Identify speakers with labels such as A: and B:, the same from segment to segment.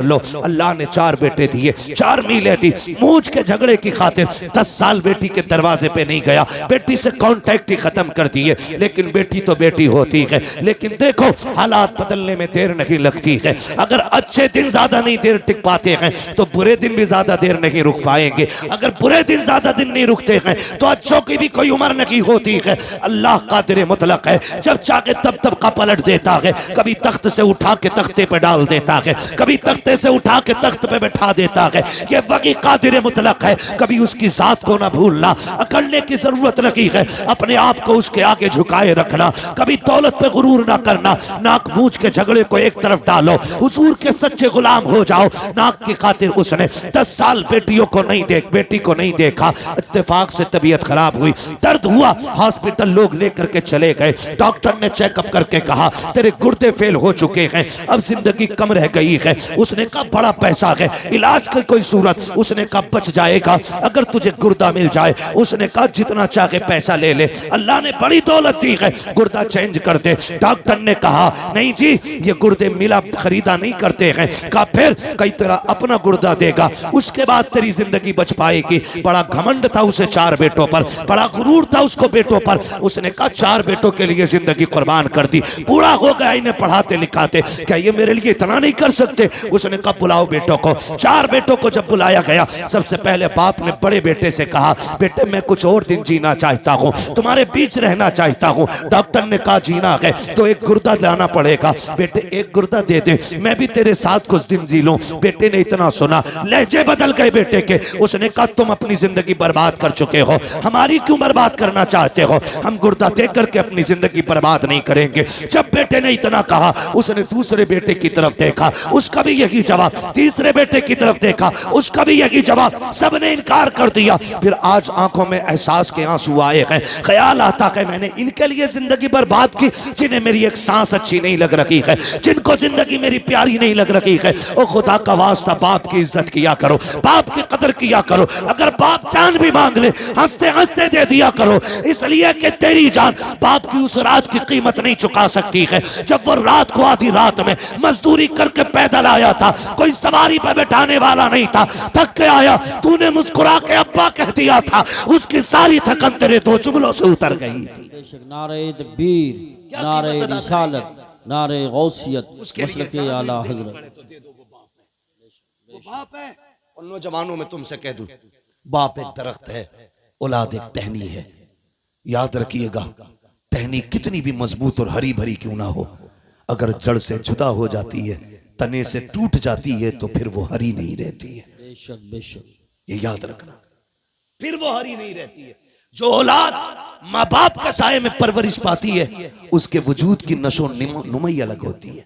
A: लो। अल्लाह ने 4 बेटे दिए, 4 मीलें दी। मूंछ के झगड़े की खातिर 10 साल बेटी के दरवाजे पे नहीं गया, बेटी से कांटेक्ट ही खत्म कर दिए। लेकिन बेटी तो बेटी होती है। लेकिन देखो हालात बदलने में देर नहीं लगती है। अगर अच्छे दिन ज्यादा नहीं देर टिक पाते हैं तो बुरे दिन भी ज्यादा देर नहीं रुक पाएंगे। अगर बुरे दिन ज्यादा दिन नहीं रुकते हैं तो अच्छों की भी कोई उम्र नहीं होती है। अल्लाह कादिर मुतलक है, जब चाहे तब तब का पलट देता है। कभी तख्त से उठा के तख्ते पे डाल देता है, कभी तख्ते से उठा के तख्त पे बैठा देता है। ये वही कादिर मुतलक है। कभी उसकी जात को ना भूलना, अकड़ने की जरूरत नहीं है, अपने आप को उसके आगे झुकाए रखना। कभी दौलत पे गुरूर ना करना, नाक मूंछ के झगड़े को एक तरफ डालो, हुजूर के सच्चे गुलाम हो जाओ। नाक की खातिर उसने 10 साल बेटी को नहीं देखा। इत्तेफाक से तबीयत खराब हुई, दर्द हुआ, हॉस्पिटल लोग लेकर के चले गए। डॉक्टर ने चेकअप करके कहा तेरे गुर्दे फेल हो चुके हैं, अब जिंदगी कम रह गई है। उसने कहा बड़ा पैसा है, इलाज की कोई सूरत? उसने कहा बच जाएगा अगर तुझे गुर्दा मिल जाए। उसने कहा जितना चाहे पैसा ले ले, अल्लाह ने बड़ी दौलत दी है, गुर्दा चेंज कर दे। डॉक्टर ने कहा नहीं जी, ये गुर्दे मिला खरीदा नहीं करते हैं। कहा फिर कई तरह अपना गुर्दा देगा, उसके बाद तेरी जिंदगी बच पाएगी। बड़ा घमंड था उसे 4 बेटों पर, बड़ा गुरूर था उसको बेटों पर। उसने कहा 4 बेटों के लिए जिंदगी कुर्बान कर दी, पूरा हो गया इन्हें पढ़ाते लिखाते, क्या ये मेरे लिए इतना नहीं कर सकते? उसने कहा बुलाओ बेटों को। 4 बेटों को जब बुलाया गया, सबसे पहले बाप ने बड़े बेटे से कहा बेटे मैं कुछ और दिन जीना चाहता हूँ, तुम्हारे बीच रहना चाहता हूँ। डॉक्टर ने कहा जीना है तो एक गुर्दा लाना पड़ेगा। बेटे एक गुर्दा दे दे, मैं भी तेरे साथ कुछ दिन जी लूं। बेटे ने इतना सुना, लहजे बदल गए बेटे के। उसने कहा तुम अपनी जिंदगी बर्बाद कर चुके हो, हमारी क्यों बर्बाद करना चाहते हो? हम गुर्दा दे करके अपनी जिंदगी बर्बाद नहीं करेंगे। जब बेटे ने इतना कहा, उसने दूसरे बेटे की तरफ देखा, उसका भी यही जवाब। तीसरे बेटे की तरफ देखा, उसका भी यही जवाब। सबने इनकार कर दिया। फिर आज आंखों में एहसास के आंसू आए हैं। ख्याल आता है मैंने इनके लिए जिंदगी बर्बाद की, जिन्हें मेरी एक सांस अच्छी नहीं लग रही है, जिनको जिंदगी मेरी प्यारी नहीं लग रही है। ओ खुदा का वास्ता बाप की इज्जत किया करो, बाप की कदर किया करो। अगर बाप जान भी मांग ले, हंसते हंसते दे दिया करो, इसलिए कि तेरी जान बाप की उस रात की कीमत नहीं चुका सकती है जब वो रात को आधी रात में मजदूरी करके पैदल आया था, कोई सवारी पर बैठाने वाला नहीं था, थक के आया, तूने मुस्कुरा के अब्बा कह दिया था, उसकी सारी थकन तेरे 2 जुमलों से उतर गई थी।
B: नारे तकबीर, नारे रिसालत, नारे गौसियत, मसलके आला हजरत।
A: वो बाप है। और नौजवानों में तुमसे कह दूं, बाप एक दरख्त है, औलाद एक टहनी है। याद रखिएगा, टहनी कितनी भी मजबूत और हरी भरी क्यों ना हो, अगर जड़ से जुदा हो जाती है, तने से टूट जाती है, तो फिर वो हरी नहीं रहती है।
B: बेशक बेशक,
A: ये याद रखना, फिर वो हरी नहीं रहती है। जो औलाद माँ बाप के साये में परवरिश पाती है, उसके वजूद की नशो नुमई अलग होती है।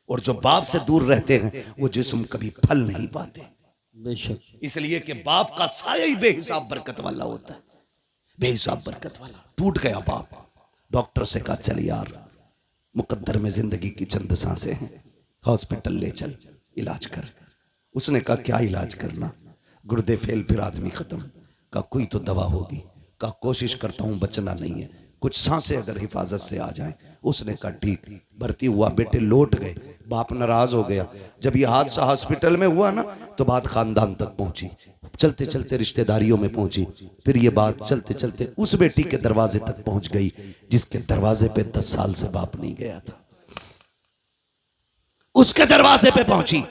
A: और जो बाप से दूर रहते हैं, वो जिस्म कभी फल नहीं पाते।
B: बेशक,
A: इसलिए कि बाप का साया ही बेहिसाब बरकत वाला होता है, बेहिसाब बरकत वाला। टूट गया बाप, डॉक्टर से कहा चल यार, मुकद्दर में जिंदगी की चंद सांसें हैं, हॉस्पिटल ले चल, इलाज कर। उसने कहा क्या इलाज करना? गुर्दे फेल, फिर आदमी खत्म। कहा कोई तो दवा होगी। कहा कोशिश करता हूं, बचना नहीं है, कुछ सांसें अगर हिफाजत से आ जाएं। उसने कहा ठीक। भर्ती हुआ, बेटे लौट गए। बाप नाराज हो गया। जब ये हादसा हॉस्पिटल में हुआ ना, तो बात खानदान तक पहुंची, चलते चलते रिश्तेदारियों में पहुंची, फिर ये बात चलते चलते उस बेटी के दरवाजे तक पहुंच गई जिसके दरवाजे पे 10 साल से बाप नहीं गया था। उसके दरवाजे पे पहुंची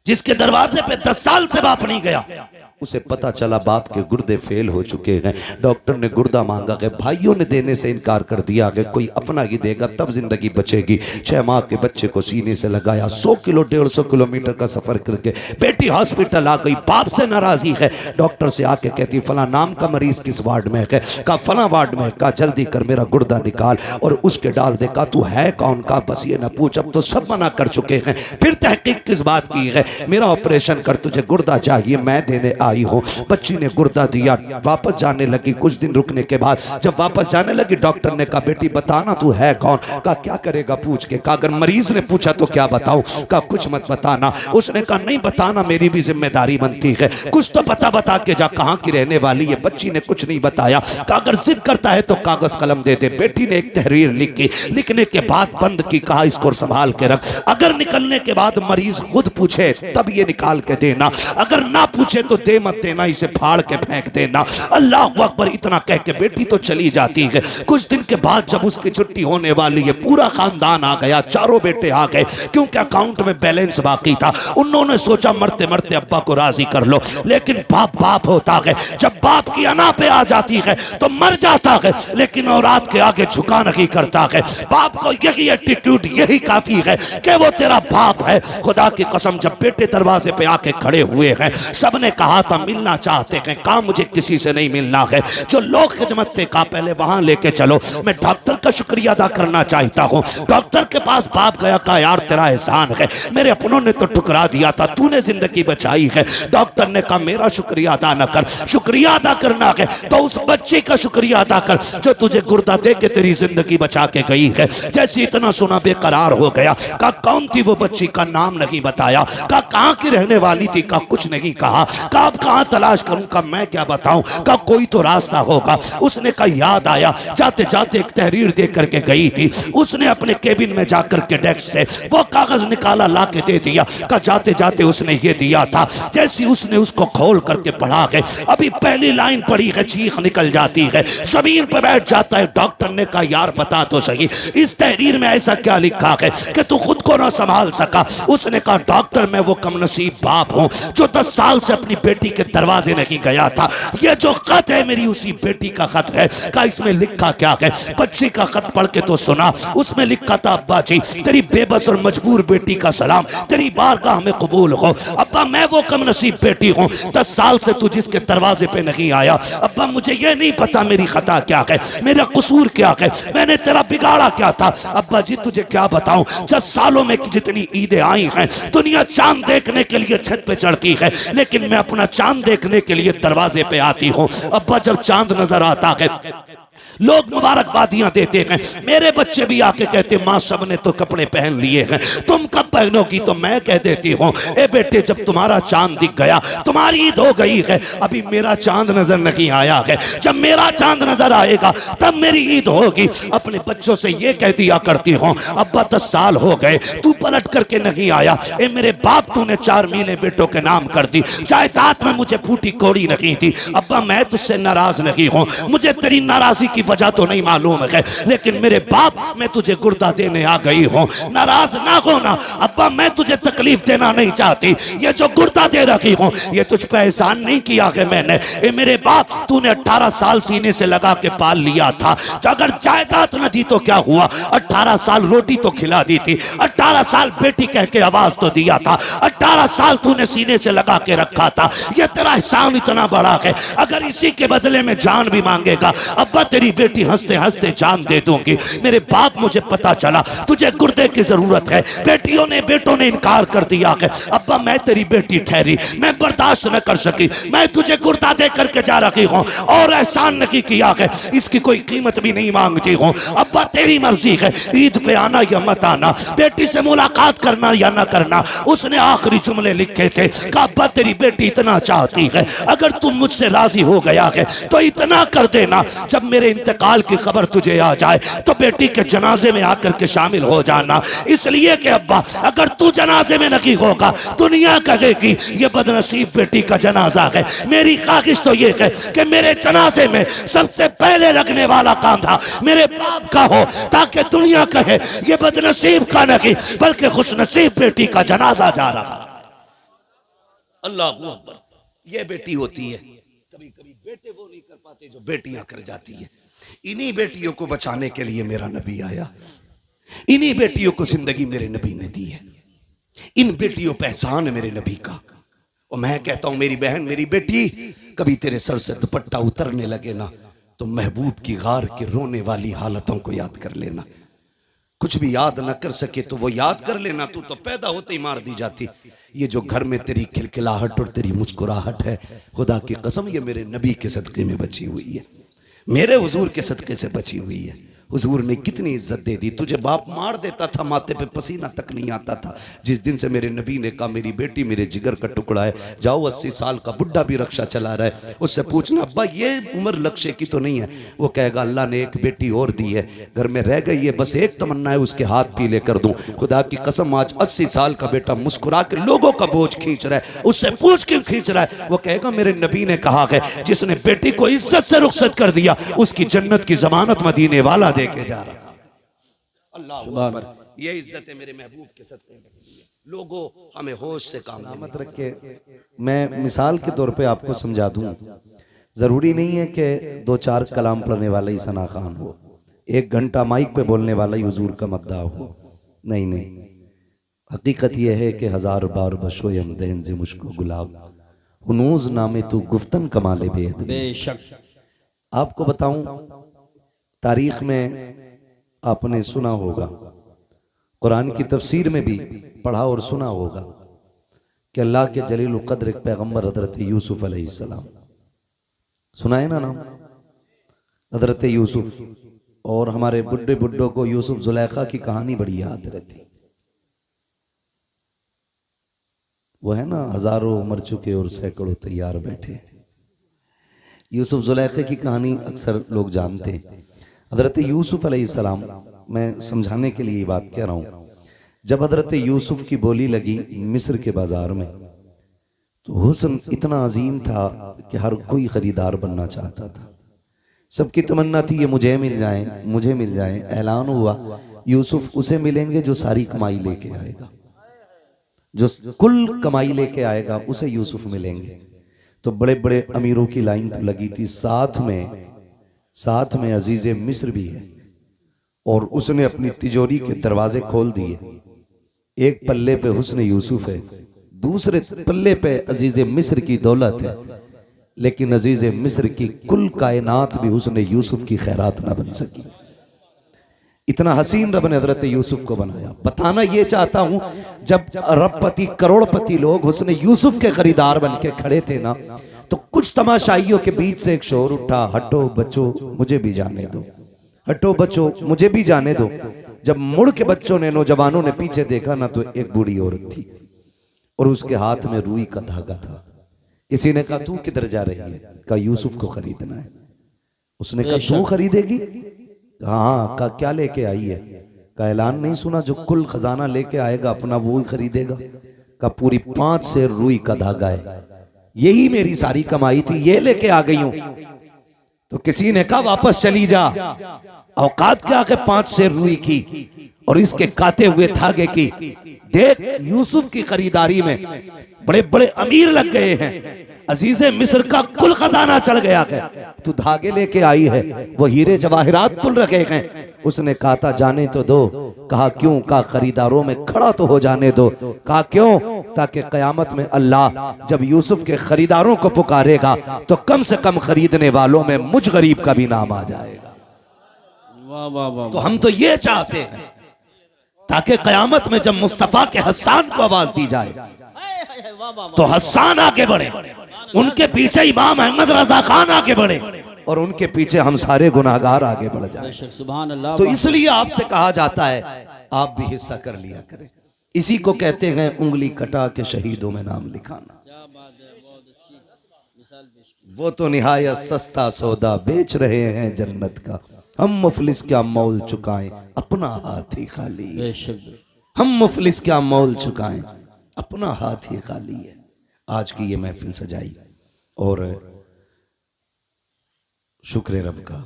A: जिसके दरवाजे पे 10 साल से बाप नहीं गया। उसे पता चला बाप के गुर्दे फेल हो चुके हैं। डॉक्टर ने गुर्दा मांगा है, भाइयों ने देने से इनकार कर दिया कि कोई अपना ही देगा तब जिंदगी बचेगी। 6 माह के बच्चे को सीने से लगाया, 100 किलो 150 किलोमीटर का सफर करके बेटी हॉस्पिटल आ गई। बाप से नाराजगी है। डॉक्टर से आके कहती फला नाम का मरीज किस वार्ड में है? कहा फला वार्ड में। कहा जल्दी कर मेरा गुर्दा निकाल और उसके डाल दे। कहा तू है कौन? का बस ये ना पूछ, अब तो सब मना कर चुके हैं। फिर तहकीक किस बात की है? मेरा ऑपरेशन कर, तुझे गुर्दा चाहिए, मैं देने आ आई हूँ। बच्ची ने गुर्दा दिया, वापस जाने लगी। कुछ दिन रुकने के बाद जब वापस जाने लगी, डॉक्टर ने कहा बेटी बताना तू है कौन। कहा क्या करेगा पूछ के। कहा अगर मरीज ने पूछा तो क्या बताऊं। कहा कुछ मत बताना। उसने कहा नहीं बताना, मेरी भी जिम्मेदारी बनती है, कुछ तो पता बता के जा, कहाँ की रहने वाली है। बच्ची ने कुछ नहीं बताया। कहा अगर जिद करता है तो कागज कलम दे दे। बेटी ने एक तहरीर लिखी, लिखने के बाद बंद की। कहा इसको संभाल के रख, अगर निकलने के बाद मरीज खुद पूछे तब ये निकाल के देना, अगर ना पूछे तो दे मत देना, इसे फाड़ के फेंक देना। अल्लाह अकबर। इतना कह के बेटी तो चली जाती है। कुछ दिन के बाद जब उसकी छुट्टी होने वाली है, पूरा खानदान आ गया, चारों बेटे आ गए, क्योंकि अकाउंट में बैलेंस बाकी था। उन्होंने सोचा मरते मरते अब्बा को राजी कर लो, लेकिन बाप बाप होता है, जब बाप की अना पे आ जाती है तो मर जाता है, लेकिन औलाद के आगे झुका नहीं करता है। बाप को यही एटीट्यूड, यही काफी है कि वो तेरा बाप है। खुदा की कसम जब बेटे दरवाजे पे आके खड़े हुए हैं, सबने कहा था मिलना चाहते हैं, कहा मुझे किसी से नहीं मिलना है। जो लोग खिदमत थे कहा पहले वहां लेके चलो, मैं डॉक्टर का शुक्रिया अदा करना चाहता हूँ। डॉक्टर के पास बाप गया, कहा यार तेरा एहसान है, मेरे अपनों ने तो ठुकरा दिया था, तूने जिंदगी बचाई है। डॉक्टर ने कहा मेरा शुक्रिया अदा न कर, शुक्रिया अदा करना है तो उस बच्चे का शुक्रिया अदा कर जो तुझे गुर्दा दे के तेरी जिंदगी बचा के गई है। जैसे इतना सुना बेकरार हो गया। कहा कौन थी वो बच्ची, का नाम नहीं बताया। कहा कहाँ की रहने वाली थी, का कुछ नहीं कहा। कहा अब कहाँ तलाश करूं, का मैं क्या बताऊं, का कोई तो रास्ता होगा। उसने कहा याद आया, जाते जाते एक तहरीर दे करके गई थी। उसने अपने केबिन में जाकर के डेस्क से वो कागज निकाला, ला के दे दिया। का जाते जाते उसने ये दिया था। जैसी उसने उसको खोल करके पढ़ा है, अभी पहली लाइन पढ़ी है, चीख निकल जाती है, जमीन पर बैठ जाता है। डॉक्टर ने कहा यार बता तो सही, इस तहरीर में ऐसा क्या लिखा है कि तू खुद को ना संभाल सका। उसने कहा डॉक्टर मैं वो कमनसीब बाप हूं जो 10 साल से अपनी बेटी के दरवाजे नहीं गया था। ये जो खत है मेरी उसी बेटी का खत है। का इसमें लिखा क्या है, बच्ची का खत पढ़ के तो सुना। उसमें लिखा था अब्बा जी तेरी बेबस और मजबूर बेटी का सलाम, तेरी बारगाह में कबूल हो। अब्बा मैं वो कमनसीब बेटी हूँ, 10 साल से तू जिसके दरवाजे पे नहीं आया। अब्बा मुझे ये नहीं पता मेरी खता क्या है, मेरा कसूर क्या है, मैंने तेरा बिगाड़ा क्या था। अब्बा जी तुझे क्या बताऊं, 10 सालों में जितनी ईदें आई हैं, दुनिया चांद देखने के लिए छत पे चढ़ती है, लेकिन मैं अपना चांद देखने के लिए दरवाजे पे आती हूँ। अब्बा जब चांद नजर आता है लोग मुबारकबादियां देते हैं, मेरे बच्चे भी आके कहते माँ सबने तो कपड़े पहन लिए हैं, तुम कब पहनोगी। तो मैं कह देती हूँ ए बेटे जब तुम्हारा चांद दिख गया, तुम्हारी ईद हो गई है, अभी मेरा चांद नजर नहीं आया है, जब मेरा चांद नजर आएगा तब मेरी ईद होगी। अपने बच्चों से ये कह दिया करती हूँ अब्बा 10 साल हो गए तू पलट करके नहीं आया, ए मेरे बाप तूने 4 मीलें बेटों के नाम कर दी, जायदाद में मुझे फूटी कोड़ी नहीं थी। अब्बा मैं तुझसे नाराज नहीं हूँ, मुझे तेरी नाराजगी की वजह तो नहीं मालूम है, लेकिन मेरे बाप मैं तुझे गुर्दा देने आ गई हूँ, नाराज ना होना। अब्बा मैं तुझे तकलीफ देना नहीं चाहती, ये जो गुर्दा दे रखी हूँ ये तुझ पे एहसान नहीं किया है मैंने। ए मेरे बाप तूने 18 साल सीने से लगा के पाल लिया था, तो अगर जायदाद न दी तो क्या हुआ, 18 साल रोटी तो खिला दी थी, 18 साल बेटी कह के आवाज तो दिया था, 18 साल तूने सीने से लगा के रखा था, ये तेरा एहसान इतना बड़ा है, अगर इसी के बदले में जान भी मांगेगा अब्बा तेरी बेटी हंसते हंसते जान दे दूंगी। मेरे बाप मुझे पता चला तुझे गुर्दे की जरूरत है, बेटियों ने बेटों ने इनकार कर दिया है, अब्बा मैं तेरी बेटी ठहरी, मैं बर्दाश्त न कर सकी, मैं तुझे गुर्दा दे करके जा रही हूँ और एहसान नहीं किया है, इसकी कोई कीमत भी नहीं मांगती हूँ। अब्बा तेरी मर्जी है, ईद पे आना या मत आना, बेटी से मुलाकात करना या न करना। उसने आखिरी जुमले लिखे थे कि अब्बा तेरी बेटी इतना चाहती है, अगर तुम मुझसे राजी हो गया है तो इतना कर देना, जब मेरे इंतकाल की खबर तुझे आ जाए तो बेटी के जनाजे में आकर के शामिल हो जाना, इसलिए कि अब्बा अगर तू जनाजे में नहीं होगा दुनिया कहेगी ये बदनसीब बेटी का जनाजा है। मेरी ख्वाहिश तो ये है कि मेरे जनाजे में सबसे पहले लगने वाला कांधा मेरे बाप का हो, ताकि दुनिया कहे ये बदनसीब का नहीं बल्कि खुशनसीब बेटी का जनाजा जा रहा। अल्लाह अकबर। ये बेटी होती है, कभी कभी बेटे वो नहीं कर पाते जो बेटियां कर जाती है। इन्हीं बेटियों को बचाने के लिए मेरा नबी आया, इन्हीं बेटियों को जिंदगी मेरे नबी ने दी है, इन बेटियों पे एहसान है मेरे नबी का। और मैं कहता हूं मेरी बहन मेरी बेटी कभी तेरे सर से दुपट्टा उतरने लगे ना तो महबूब की गार के रोने वाली हालतों को याद कर लेना। कुछ भी याद न कर सके तो वो याद कर लेना, तू तो पैदा होते ही मार दी जाती। ये जो घर में तेरी खिलखिलाहट और तेरी मुस्कुराहट है, खुदा की कसम ये मेरे नबी के सदक़े में बची हुई है, मेरे हुजूर के सदक़े से बची हुई है। हुजूर ने कितनी इज्जत दे दी। तुझे बाप मार देता था, माथे पे पसीना तक नहीं आता था। जिस दिन से मेरे नबी ने कहा मेरी बेटी मेरे जिगर का टुकड़ा है, जाओ 80 साल का बुढ़ा भी रक्षा चला रहा है, उससे पूछना अब्बा ये उम्र लक्ष्य की तो नहीं है। वो कहेगा अल्लाह ने एक बेटी और दी है, घर में रह गई है, बस एक तमन्ना है उसके हाथ पीले कर दूं। खुदा की कसम आज 80 साल का बेटा मुस्कुरा के लोगों का बोझ खींच रहा है, उससे पूछ क्यों खींच रहा है? वो कहेगा मेरे नबी ने कहा है जिसने बेटी को इज्जत से रुखसत कर दिया उसकी जन्नत की जमानत मदीने वाला देके जा रहा। अल्लाह अकबर। ये इज्जत है मेरे महबूब के सदक़े में। लोगों हमें होश से काम मत रख के, मैं मिसाल के तौर पे आपको समझा दूं, जरूरी नहीं है कि 2-4 कलाम पढ़ने वाला ही सना खान हो, 1 घंटा माइक पे बोलने वाला ही हुजूर का मद्दा हो। नहीं नहीं, हकीकत यह है कि 1000 बार बशोयम दहन से मुश्को गुलाब हुनूज नामे तू गुफ्तन कमाले बेद।
B: बेशक
A: आपको बताऊं, तारीख में आपने सुना होगा, कुरान की तफसीर में भी पढ़ा और सुना होगा कि अल्लाह के जलील क़द्र एक पैगंबर हजरत यूसुफ अलैहिस्सलाम, सुना है ना नाम हजरत यूसुफ। और हमारे बुड्ढे बुड्ढों को यूसुफ जुलेखा की कहानी बड़ी याद रहती, वो है ना, हजारों मर चुके और सैकड़ों तैयार बैठे। यूसुफ जुलेखे की कहानी अक्सर लोग जानते हैं। हजरत यूसुफ अलैहिस्सलाम, मैं समझाने के लिए ये बात कह रहा हूँ, जब हजरत यूसुफ की बोली लगी मिस्र के बाजार में तो हुस्न इतना अजीम था कि हर कोई खरीदार बनना चाहता था। सबकी तमन्ना थी ये मुझे मिल जाए, मुझे मिल जाए। ऐलान हुआ यूसुफ उसे मिलेंगे जो सारी कमाई लेके आएगा, जो कुल कमाई लेके आएगा उसे यूसुफ मिलेंगे। तो बड़े बड़े अमीरों की लाइन तो लगी थी, साथ में अजीज़े मिस्र भी है, और उसने अपनी तिजोरी के दरवाजे खोल दिए। एक पल्ले पे हुस्न यूसुफ है, दूसरे पल्ले पे अजीज़े मिस्र की दौलत है, लेकिन अजीज़े मिस्र की कुल कायनात भी हुस्न यूसुफ की खैरात ना बन सकी। इतना हसीन रब ने हजरत यूसुफ को बनाया। बताना ये चाहता हूं, जब अरबपति करोड़पति लोग हुस्न यूसुफ के खरीदार बन के खड़े थे ना, तो कुछ तमाशाइयों के बीच से एक शोर उठा, हटो बच्चों मुझे भी जाने दो, हटो बच्चों मुझे भी जाने दो। जब मुड़ के बच्चों ने, नौजवानों ने पीछे देखा ना, तो एक बूढ़ी औरत थी और उसके हाथ में रुई का धागा था। किसी ने कहा तू किधर जा रही है? कहा यूसुफ को खरीदना है। उसने कहा तू खरीदेगी? हाँ। कहा क्या लेके आई है? का ऐलान नहीं सुना, जो कुल खजाना लेके आएगा अपना वो ही खरीदेगा। का पूरी 5 सेर रुई का धागा है, यही मेरी सारी कमाई थी, ये लेके आ गई हूं। तो किसी ने कहा वापस चली जा, औकात क्या के 5 सेर रुई की और इसके काते हुए धागे की। देख यूसुफ की खरीदारी में बड़े बड़े अमीर लग गए हैं, अजीज़े मिस्र का कुल खजाना चढ़ गया है, तू धागे लेके आई है, वो हीरे जवाहिरात तुल रखे हैं। उसने कहा था जाने तो दो। कहा क्यों? कहा खरीदारों में खड़ा तो हो जाने दो। कहा क्यों? ताकि कयामत में अल्लाह जब यूसुफ के खरीदारों को पुकारेगा तो कम से कम खरीदने वालों में मुझ गरीब का भी नाम आ जाएगा।
B: वाह वाह वाह।
A: तो हम तो ये चाहते हैं ताकि कयामत में जब मुस्तफा के हस्सान को आवाज दी जाए तो हस्सान आगे बढ़े, उनके पीछे इमाम अहमद रजा खान आगे बढ़े और उनके पीछे हम सारे गुनाहगार आगे बढ़ जाए।
B: सुभान अल्लाह।
A: तो इसलिए आपसे कहा जाता है आप भी हिस्सा कर लिया करें। इसी को कहते हैं उंगली कटा के शहीदों में नाम लिखाना। वो तो निहायत सस्ता सौदा बेच रहे हैं जन्नत का, हम मुफलिस क्या मोल चुकाएं अपना हाथ ही खाली है। हम मुफलिस क्या मोल चुकाएं अपना हाथ ही खाली है। आज की ये महफिल सजाई और शुक्र रब का,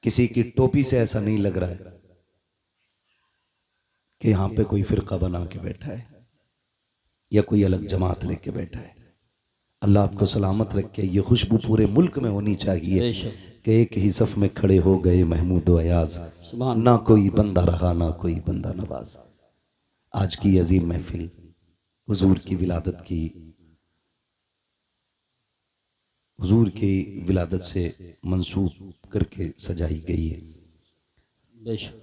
A: किसी की टोपी से ऐसा नहीं लग रहा है कि यहां पे कोई फिरका बना के बैठा है या कोई अलग जमात लेके बैठा है। अल्लाह आपको सलामत रखे। ये खुशबू पूरे मुल्क में होनी चाहिए कि एक ही सफ में खड़े हो गए महमूद व अयाज, ना कोई बंदा रहा ना कोई बंदा नवाज। आज की अजीम महफिल हुजूर की विलादत की, हुजूर की विलादत से मंसूब करके सजाई गई है।
B: बेशक।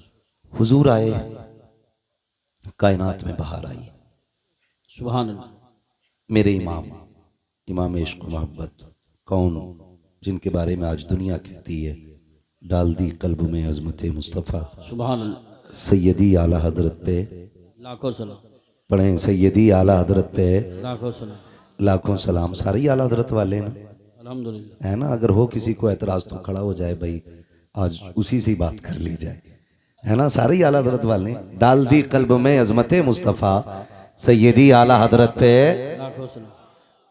A: हुजूर आए, कायनात में बहार आई।
B: सुभान अल्लाह।
A: मेरे इमाम, इमाम इश्क मोहब्बत, कौन जिनके बारे में आज दुनिया कहती है डाल दी कल्ब में अजमत मुस्तफ़ा।
B: सुभान अल्लाह।
A: सैयदी आला हजरत पे
B: लाखों सलाम।
A: पढ़ें, सैयदी आला हजरत पे
B: लाखों सलाम।
A: लाखों सलाम। सारे ही आला हजरत वाले ना,
B: अल्हम्दुलिल्लाह।
A: है ना। अगर हो किसी को एतराज तो खड़ा हो जाए भाई, आज उसी से ही बात कर ली जाए, है ना। सारे ही आला हजरत वाले। डाल दी कल्ब में अजमत मुस्तफ़ा, सैयदी आला हजरत पे।
B: लाखों सलाम।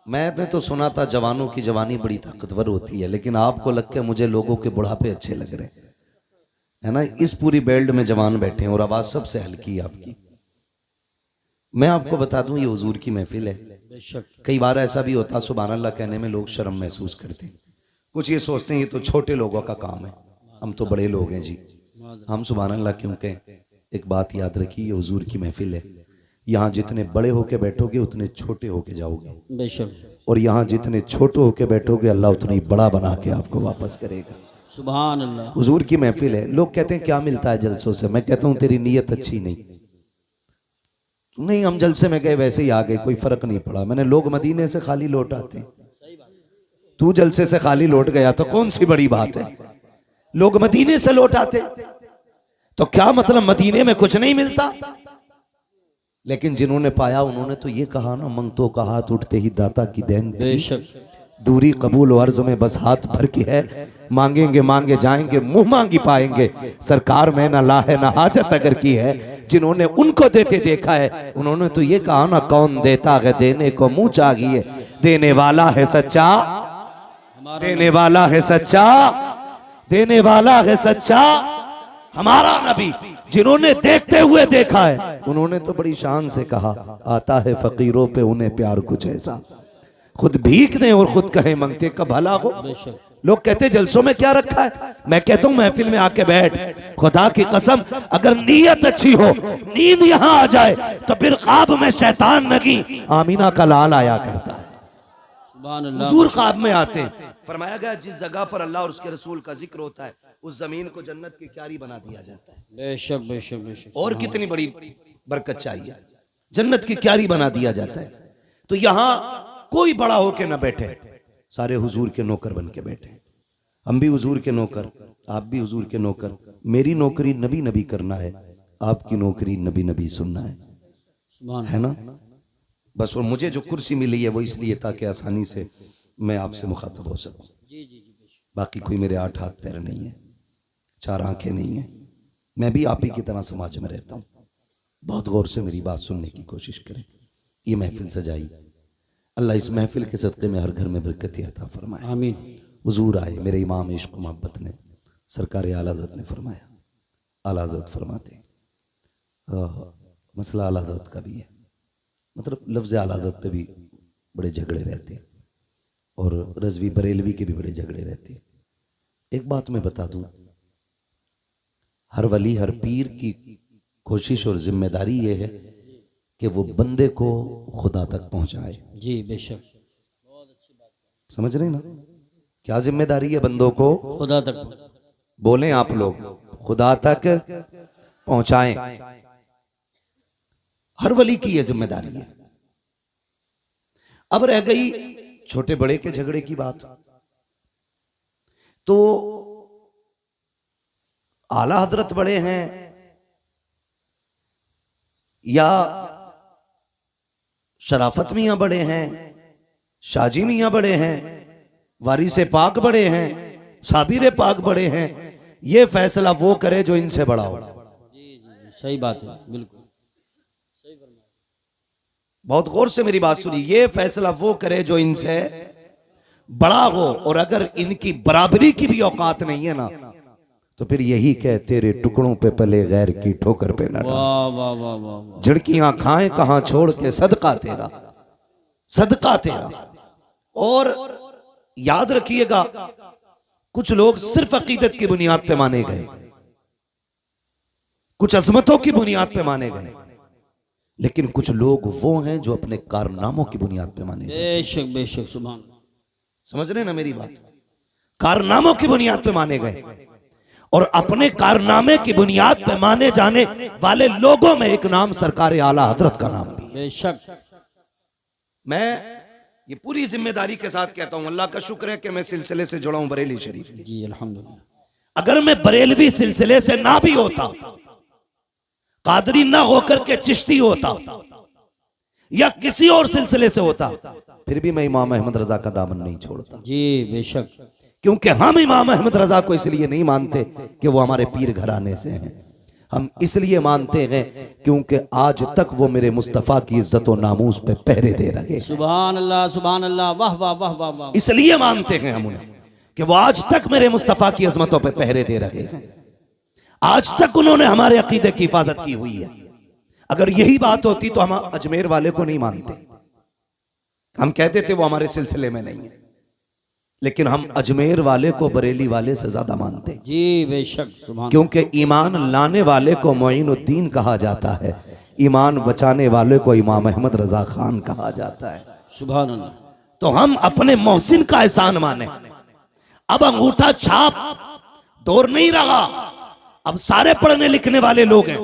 A: मैंने तो सुना था जवानों की जवानी बड़ी ताकतवर होती है, लेकिन आपको लग के मुझे लोगों के बुढ़ापे अच्छे लग रहे हैं, है ना। इस पूरी बेल्ट में जवान बैठे हैं और आवाज सबसे हल्की है आपकी। मैं आपको बता दूं, ये हुजूर की महफिल है।
B: बेशक।
A: कई बार ऐसा भी होता, सुभान अल्लाह कहने में लोग शर्म महसूस करते हैं। कुछ ये सोचते हैं ये तो छोटे लोगों का काम है, हम तो बड़े लोग हैं जी, हम सुभान अल्लाह क्यों कहें। एक बात याद रखिए, ये हुजूर की महफिल है। यहाँ जितने बड़े होके बैठोगे उतने छोटे होके जाओगे,
B: बेशक।
A: और यहाँ जितने छोटे होके बैठोगे अल्लाह उतना ही बड़ा बना के आपको वापस करेगा।
B: सुभान अल्लाह।
A: हुजूर की महफिल है। लोग कहते हैं क्या मिलता है जलसों से, मैं कहता हूँ तेरी नीयत अच्छी नहीं, हम जलसे में गए वैसे ही आ गए, कोई फर्क नहीं पड़ा। मैंने लोग मदीने से खाली लौट आते हैं, तू जलसे से खाली लौट गया तो कौन सी बड़ी बात है। लोग मदीने से लौट आते तो क्या मतलब, मदीने में कुछ नहीं मिलता। लेकिन जिन्होंने पाया उन्होंने तो ये कहा ना, मंगतों का हाथ उठते ही दाता की देन थी।
B: बेशक।
A: दूरी कबूल अर्ज में बस हाथ भर के है, मांगेंगे मांगे जाएंगे, मुंह मांगी पाएंगे। सरकार में ना ला है ना हाजत अगर की है। जिन्होंने उनको देते देखा है उन्होंने तो ये कहा ना, कौन देता है देने को मुंह चाहिए, देने वाला है सच्चा, देने वाला है सच्चा, देने वाला है सच्चा हमारा नबी। जिन्होंने देखते हुए देखा है उन्होंने तो बड़ी शान से कहा, आता है फकीरों पे उन्हें प्यार कुछ ऐसा, खुद भीख दें और खुद कहे मंगते का भला हो।
B: बेशक।
A: लोग कहते जलसों में क्या रखा है, मैं कहता हूं महफिल में आके बैठ, खुदा की कसम अगर नीयत अच्छी हो, नींद यहां आ जाए तो फिर ख्वाब में शैतान नगी आमीना का लाल आया करता है।
B: सुभान अल्लाह।
A: हुजूर ख्वाब में आते हैं। फरमाया गया जिस जगह पर अल्लाह और उसके रसूल का जिक्र होता है उस जमीन को जन्नत की क्यारी बना दिया जाता है।
B: बेशक बेशक बेशक।
A: और कितनी बड़ी बरकत चाहिए, जन्नत की क्यारी बना दिया जाता है। तो यहां कोई बड़ा होके ना बैठे, सारे हुजूर के नौकर बन के बैठे। हम भी हुजूर के नौकर, आप भी हुजूर के नौकर। मेरी नौकरी नबी नबी करना है, आपकी नौकरी नबी नबी सुनना है,
B: सुभान
A: है ना। बस और मुझे जो कुर्सी मिली है वो इसलिए ताकि आसानी से मैं आपसे मुखातब हो सकूं।
B: जी जी जी। बेशक।
A: बाकी कोई मेरे 8 हाथ पैर नहीं है, 4 आंखें नहीं है। मैं भी आप ही की तरह समाज में रहता हूँ। बहुत गौर से मेरी बात सुनने की कोशिश करें। ये महफिल सजाई, अल्लाह इस महफिल के सदक़े में हर घर में बरकत अता फरमाए।
B: आमीन।
A: हुजूर आए, मेरे इमाम इश्क मोहब्बत ने, सरकार आला हज़रत ने फरमाया, आला हज़रत फरमाते मसला आला हज़रत का भी है, मतलब लफ्ज़ आला हज़रत पे भी बड़े झगड़े रहते हैं और रज़वी बरेलवी के भी बड़े झगड़े रहते हैं। एक बात मैं बता दूं, हर वली हर पीर की कोशिश और जिम्मेदारी ये है कि वो बंदे को खुदा तक पहुंचाए।
B: जी बेशक।
A: समझ रहे ना, क्या जिम्मेदारी है बंदों को
B: खुदा तक।
A: बोलें आप लोग, खुदा तक पहुंचाएं। हर वली की यह जिम्मेदारी है। अब रह गई छोटे बड़े के झगड़े की बात, तो आला हजरत बड़े हैं या शराफत मियां बड़े हैं, शाजी मियां बड़े हैं, वारिसे पाक बड़े हैं, साबिर पाक बड़े हैं, ये फैसला वो करे जो इनसे बड़ा हो।
B: जी जी सही बात है, बिल्कुल सही फरमाया।
A: बहुत गौर से मेरी बात सुनिए, ये फैसला वो करे जो इनसे बड़ा हो, और अगर इनकी बराबरी की भी औकात नहीं है ना तो फिर यही कह तेरे टुकड़ों पे पले गैर की ठोकर पे न
B: वाह वाह वाह वाह।
A: झिड़कियां खाएं कहां छोड़ के सदका तेरा, सदका तेरा। और याद रखिएगा, कुछ लोग सिर्फ अकीदत की बुनियाद पे माने गए, कुछ अजमतों की बुनियाद पे माने गए, लेकिन कुछ लोग वो हैं जो अपने कारनामों की बुनियाद पे माने गए।
B: बेशक बेशक। सुभान।
A: समझ रहे ना मेरी बात, कारनामों की बुनियाद पे माने गए। और अपने कारनामे की बुनियाद पे माने जाने वाले लोगों में एक नाम सरकार आला हजरत का नाम भी है।
B: बेशक।
A: मैं ये पूरी जिम्मेदारी के साथ कहता हूं, अल्लाह का शुक्र है कि मैं सिलसिले से जुड़ा हूं बरेली शरीफ।
B: जी अल्हम्दुलिल्लाह।
A: अगर मैं बरेलवी सिलसिले से ना भी होता, कादरी ना होकर के चिश्ती होता या किसी और सिलसिले से होता, फिर भी मैं इमाम अहमद रजा का दामन नहीं छोड़ता।
B: जी बेशक।
A: क्योंकि हम इमाम अहमद रजा को इसलिए नहीं मानते कि वो हमारे पीर घराने से हैं, हम इसलिए मानते हैं क्योंकि आज तक वो मेरे मुस्तफ़ा की इज्जत और नामूस पे पहरे दे रहे।
B: सुभान अल्लाह, सुभान अल्लाह, वाह वाह वाह वाह वाह।
A: इसलिए मानते हैं हम उन्हें कि वो आज तक मेरे मुस्तफ़ा की अजमतों पे पहरे दे रहे हैं, आज तक उन्होंने हमारे अकीदे की हिफाजत की हुई है। अगर यही बात होती तो हम अजमेर वाले को नहीं मानते, हम कहते थे वो हमारे सिलसिले में नहीं है, लेकिन हम अजमेर वाले को बरेली वाले से ज्यादा मानते।
B: जी बेशक। सुभान।
A: क्योंकि ईमान लाने वाले को मोइनुद्दीन कहा जाता है, ईमान बचाने वाले को इमाम अहमद रजा खान कहा जाता है।
B: सुभान अल्लाह।
A: तो हम अपने मोहसिन का एहसान माने। अब अंगूठा छाप दौर नहीं रहा, अब सारे पढ़ने लिखने वाले लोग हैं।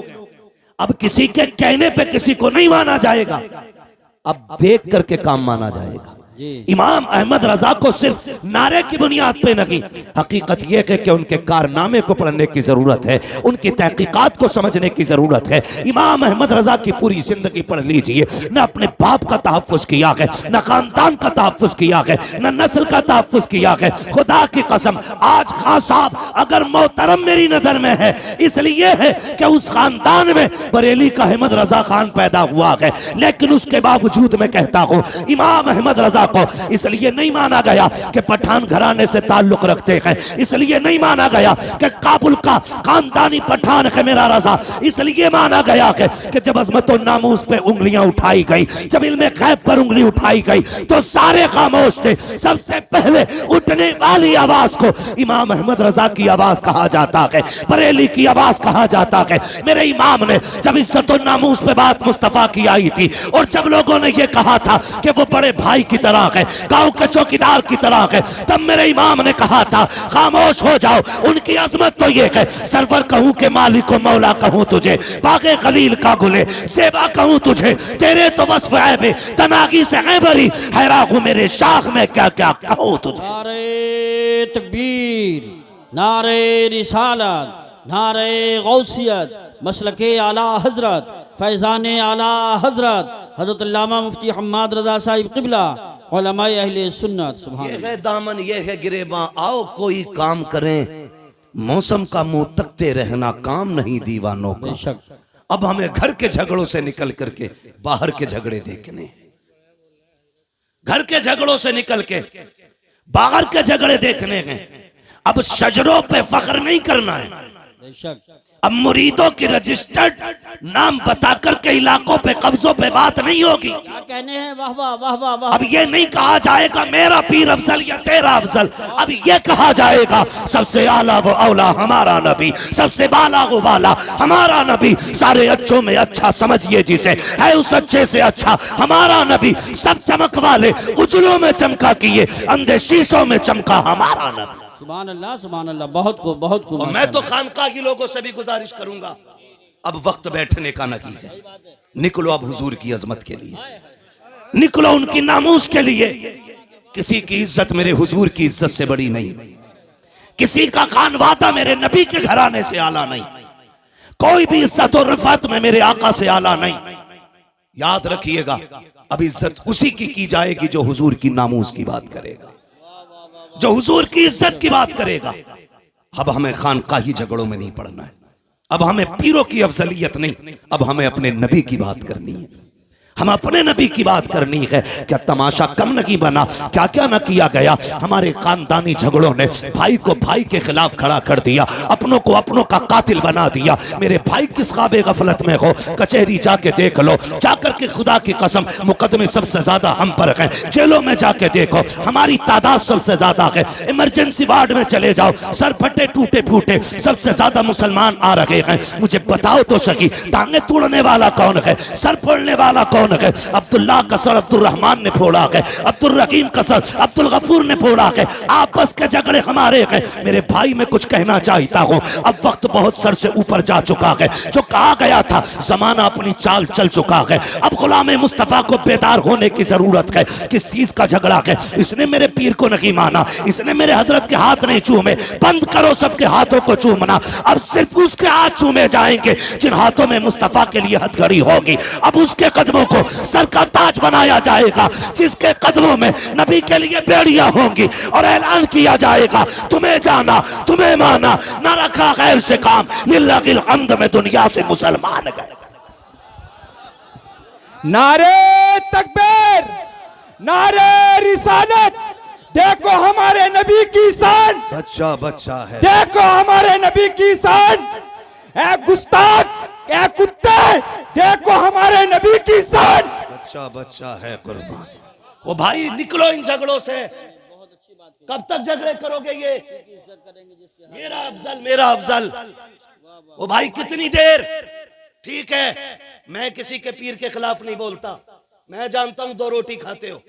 A: अब किसी के कहने पे किसी को नहीं माना जाएगा, अब देख करके काम माना जाएगा। इमाम अहमद रजा को सिर्फ नारे की बुनियाद पे नहीं, हकीकत यह है कि उनके कारनामे को पढ़ने की जरूरत है, उनकी तहकीकात को समझने की जरूरत है। इमाम अहमद रजा की पूरी जिंदगी पढ़ लीजिए, न अपने बाप का तहफ़्फ़ुज़ किया है, न खानदान का तहफ़्फ़ुज़ किया है, न नस्ल का तहफ़्फ़ुज़ किया है। खुदा की कसम, आज खान साहब अगर मोहतरम मेरी नजर में है इसलिए है कि उस खानदान में बरेली का अहमद रजा खान पैदा हुआ है, लेकिन उसके बावजूद मैं कहता हूँ इमाम अहमद रजा को इसलिए नहीं माना गया कि पठान घराने से ताल्लुक रखते हैं, इसलिए नहीं माना गया कि काबुल का खानदानी पठान है मेरा रजा, इसलिए माना गया कि जब अजमत और नामूस पे उंगलियां उठाई गई, जब इल्मे गैब पर उंगली उठाई गई तो सारे खामोश थे। सबसे पहले उठने वाली आवाज को इमाम अहमद रजा की आवाज कहा जाता है, बरेली की आवाज कहा जाता है। मेरे इमाम ने जब इज्जत और नामूस पे बात मुस्तफा की आई थी और जब लोगों ने यह कहा था कि वो बड़े भाई की तरह है, गांव के चौकीदार की तरह है, तब मेरे इमाम ने कहा था खामोश हो जाओ, उनकी अजमत तो ये है, सरवर कहूं के मालिक को मौला कहूं तुझे, बागे खलील का गुले सेवा कहूं तुझे, तेरे तो वस्फ ऐबे तनागी से गैबरी, हैरान हूं मेरे शाख में क्या क्या कहूं तुझे।
B: नारे तकबीर, नारे रिसालत, नारे गौसियत, मसलके आला हजरत, फैजान आला हजरत हजरत अल्लामा मुफ्ती हम्माद रजा साहिब क़िबला उलमाए अहले सुन्नत। सुभान।
A: ये है दामन, ये है गिरेबां, आओ कोई काम करें, मौसम का मुंह तकते रहना काम नहीं दीवानों का।
B: बेशक।
A: अब हमें घर के झगड़ों से निकल करके बाहर के झगड़े देखने, घर के झगड़ों से निकल के बाहर के झगड़े देखने हैं। अब शजरों पे फख्र नहीं करना है,
B: बेशक।
A: अब मुरीदों की रजिस्टर्ड नाम बताकर के इलाकों पे कब्जों पे बात नहीं होगी।
B: क्या कहने हैं, वाह वाह वाह वाह वाह।
A: अब ये नहीं कहा जाएगा मेरा पीर अफजल या तेरा अफजल, अब ये कहा जाएगा सबसे आला वो औला हमारा नबी, सबसे बाला वो बाला हमारा नबी, सारे अच्छों में अच्छा समझिए जिसे, है उस अच्छे से अच्छा हमारा नबी, सब चमक वाले उजलों में चमका किए, अंधे शीशों में चमका हमारा नबी।
B: सुभान अल्लाह, सुभान अल्लाह, बहुत खूब, बहुत खूब।
A: और मैं तो खानकाह की लोगों से भी गुजारिश करूंगा, अब वक्त बैठने का नहीं है, निकलो अब हुजूर की अजमत के लिए, निकलो उनकी नामूस के लिए। किसी की इज्जत मेरे हुजूर की इज्जत से बड़ी नहीं, किसी का खानवादा मेरे नबी के घराने से आला नहीं, कोई भी इज्जत और रफात में मेरे आका से आला नहीं। याद रखिएगा, अब इज्जत उसी की जाएगी जो हुजूर की नामूस की बात करेगा, जो हुजूर की इज्जत की बात करेगा। अब हमें खानकाही झगड़ों में नहीं पड़ना है, अब हमें पीरों की अफजलियत नहीं, अब हमें अपने नबी की बात करनी है, हम अपने नबी की बात करनी है। क्या तमाशा कम नहीं बना, क्या क्या न किया गया। हमारे खानदानी झगड़ों ने भाई को भाई के खिलाफ खड़ा कर दिया, अपनों को अपनों का कातिल बना दिया। मेरे भाई किस ख्वाबे गफलत में हो, कचहरी जाके देख लो, जाकर के खुदा की कसम मुकदमे सबसे ज्यादा हम पर हैं, जेलों में जाके देखो हमारी तादाद सबसे ज्यादा है, इमरजेंसी वार्ड में चले जाओ, सर फटे टूटे फूटे सबसे ज्यादा मुसलमान आ रहे हैं। मुझे बताओ तो सही, टांगे तोड़ने वाला कौन है, सर फोड़ने वाला कौन कौन है? अब्दुल्लाह का सर अब्दुल रहमान ने फोड़ा है, अब्दुल रहीम का सर अब्दुल गफूर ने फोड़ा है। आपस के झगड़े हमारे हैं। मेरे भाई मैं कुछ कहना चाहता हूँ, अब वक्त बहुत सर से ऊपर जा चुका है। जो कहा गया था जमाना अपनी चाल चल चुका है। अब गुलाम मुस्तफा को बेदार होने की जरूरत है। किस चीज का झगड़ा है? इसने मेरे पीर को नहीं माना, इसने मेरे हजरत के हाथ नहीं चूमे। बंद करो सबके हाथों को चूमना। अब सिर्फ उसके हाथ चूमे जाएंगे जिन हाथों में मुस्तफा के लिए हथकड़ी होगी। अब उसके कदमों को सर का ताज बनाया जाएगा जिसके कदमों में नबी के लिए बेड़ियां होंगी और ऐलान किया जाएगा तुम्हें जाना तुम्हें माना, न रखा गैर से काम, लिल्लाहिल हम्द में दुनिया से मुसलमान गए।
C: नारे तकबीर, नारे रिसालत, देखो हमारे नबी की शान,
A: बच्चा बच्चा है,
C: देखो हमारे नबी की शान। ए गुस्ताख, ए कुत्ते, देखो हमारे नबी की शान।
A: बच्चा बच्चा है कुर्बान। वो भाई निकलो इन झगड़ों से। कब तक झगड़े करोगे? ये मेरा अफजल मेरा अफजल। वो भाई कितनी देर? ठीक है, मैं किसी के पीर के खिलाफ नहीं बोलता। मैं जानता हूं दो रोटी खाते हो,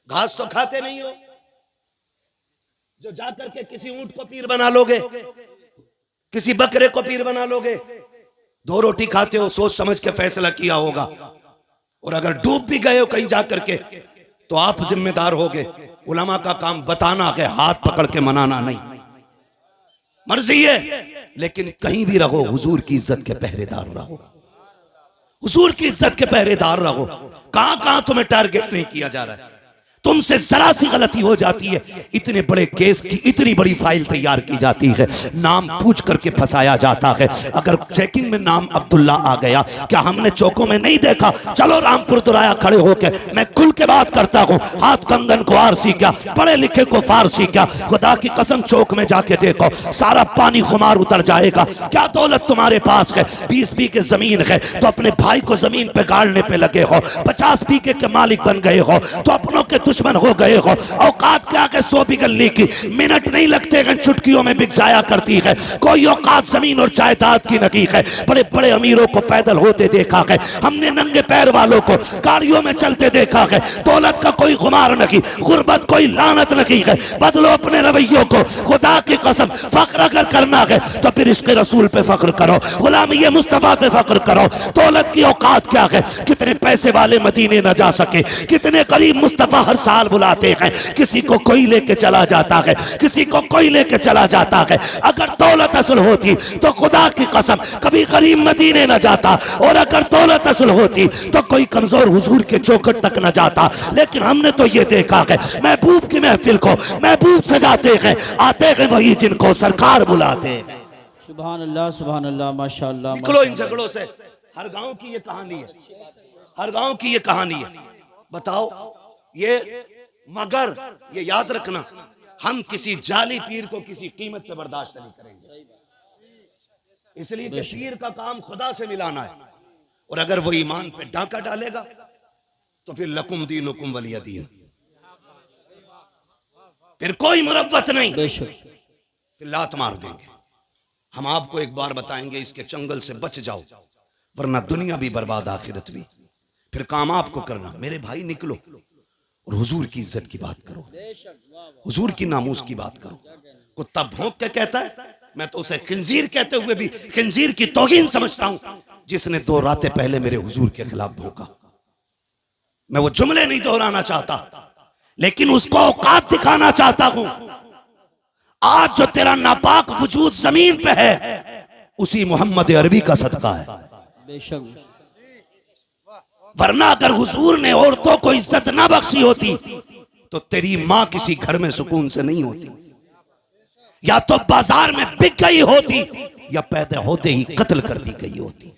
A: घास तो खाते नहीं हो। जो जाकर के किसी ऊंट को पीर बना लोगे, किसी बकरे को पीर बना लोगे। दो रोटी खाते हो, सोच समझ के फैसला किया होगा। और अगर डूब भी गए हो कहीं जाकर के तो आप जिम्मेदार होगे। उलमा का काम बताना है, हाथ पकड़ के मनाना नहीं। मर्जी है, लेकिन कहीं भी रहो हुजूर की इज्जत के पहरेदार रहो, हुजूर की इज्जत के पहरेदार रहो। कहां कहां तुम्हें टारगेट नहीं किया जा रहा है? तुमसे जरा सी गलती हो जाती है, इतने बड़े केस की इतनी बड़ी फाइल तैयार की जाती है, नाम पूछ करके फंसाया जाता है। अगर चेकिंग में नाम अब्दुल्ला आ गया, क्या हमने चौकों में नहीं देखा? चलो रामपुर दुराया खड़े होके मैं खुल के बात करता हूँ। हाथ कंगन को आरसी क्या, पढ़े लिखे को फारसी क्या। खुदा की कसम चौक में जाके देखो, सारा पानी खुमार उतर जाएगा। क्या दौलत तुम्हारे पास है? 20 बीघे जमीन है तो अपने भाई को जमीन पे गाड़ने पे लगे हो। 50 बीघे के मालिक बन गए हो तो अपनों के दुश्मन हो गए हो। औकात के आगे 100 बिगलने की मिनट नहीं लगते हैं, चुटकियों में बिक जाया करती है। कोई औकात जमीन और जायदाद की नहीं है। बड़े बड़े अमीरों को पैदल होते देखा है हमने, नंगे पैर वालों को गाड़ियों में चलते देखा है। दौलत का कोई खुमार नहीं, गुर्बत कोई लानत नहीं है। बदलो अपने रवैयों को, खुदा की कसम। फख्र अगर करना है तो फिर इसके रसूल पे फख्र करो, गुलामी मुस्तफा पे फख्र करो। दौलत की औकात क्या है? कितने पैसे वाले मदीने न जा सके, कितने गरीब मुस्तफा हर साल बुलाते हैं। किसी को कोई लेके चला जाता है, किसी को कोई लेके चला जाता है। अगर दौलत असल होती तो खुदा की कसम कभी गरीब मदीने न जाता, और अगर दौलत असल होती तो कोई कमजोर हुजूर के चौखट तक न जाता। लेकिन हमने तो ये देखा है, महबूब की महफिल को महबूब सजाते हैं, आते हैं वही जिनको सरकार बुलाते हैं।
B: सुभान अल्लाह, सुभान अल्लाह, माशाअल्लाह।
A: निकलो इन झगड़ों से। हर गांव की ये कहानी है, हर गांव की ये कहानी है। बताओ ये, मगर ये याद रखना, हम किसी जाली पीर को किसी कीमत पे बर्दाश्त नहीं करेंगे। इसलिए कि पीर का काम खुदा से मिलाना है, और अगर वो ईमान पे डाका डालेगा तो फिर लकुम दीनुकुम वलिय दीन, फिर कोई मुरव्वत नहीं, फिर लात मार देंगे। हम आपको एक बार बताएंगे, इसके चंगल से बच जाओ, वरना दुनिया भी बर्बाद आखिरत भी। फिर काम आपको करना। मेरे भाई निकलो और हुजूर की इज्जत की बात करो, हुजूर की नामूस की बात करो। कुत्ता भौंक के कहता है, मैं तो उसे खिंजीर कहते हुए भी खिंजीर की तौहीन समझता हूं, जिसने 2 रातें पहले मेरे हुजूर के खिलाफ भौंका। मैं वो जुमले नहीं दोहराना चाहता, लेकिन उसको औकात दिखाना चाहता हूं। आज जो तेरा नापाक वजूद जमीन पे है, उसी मोहम्मद अरबी का सदका है।
B: बेशक,
A: वरना अगर हुजूर ने औरतों को इज्जत ना बख्शी होती तो तेरी मां किसी घर में सुकून से नहीं होती, या तो बाजार में बिक गई होती, या पैदा होते ही कत्ल कर दी गई होती।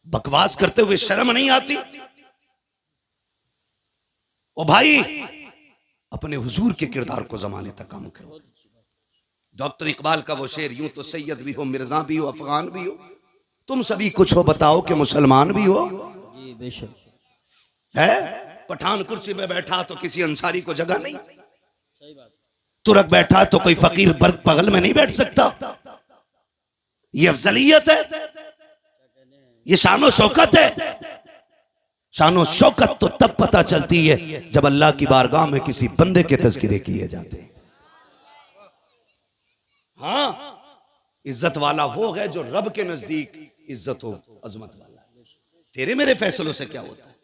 A: बकवास करते हुए शर्म नहीं आती? ओ भाई, अपने हुजूर के किरदार को जमाने तक काम करो। डॉक्टर इकबाल का वो शेर, यूं तो सैयद भी हो, मिर्जा भी हो, अफगान भी हो, तुम सभी कुछ हो, बताओ कि मुसलमान भी हो। है पठान कुर्सी में बैठा तो किसी अंसारी को जगह नहीं, तुरक बैठा तो कोई फकीर बर्ग बगल में नहीं बैठ सकता। ये अफजलियत है, ये शानो शौकत है। शानो शौकत तो तब पता चलती है जब अल्लाह की बारगाह में किसी बंदे के तज़किरे किए जाते हैं। हाँ, इज्जत वाला वो है जो रब के नजदीक इज्जत हो, अजमत वाला। तेरे मेरे फैसलों से क्या होता है?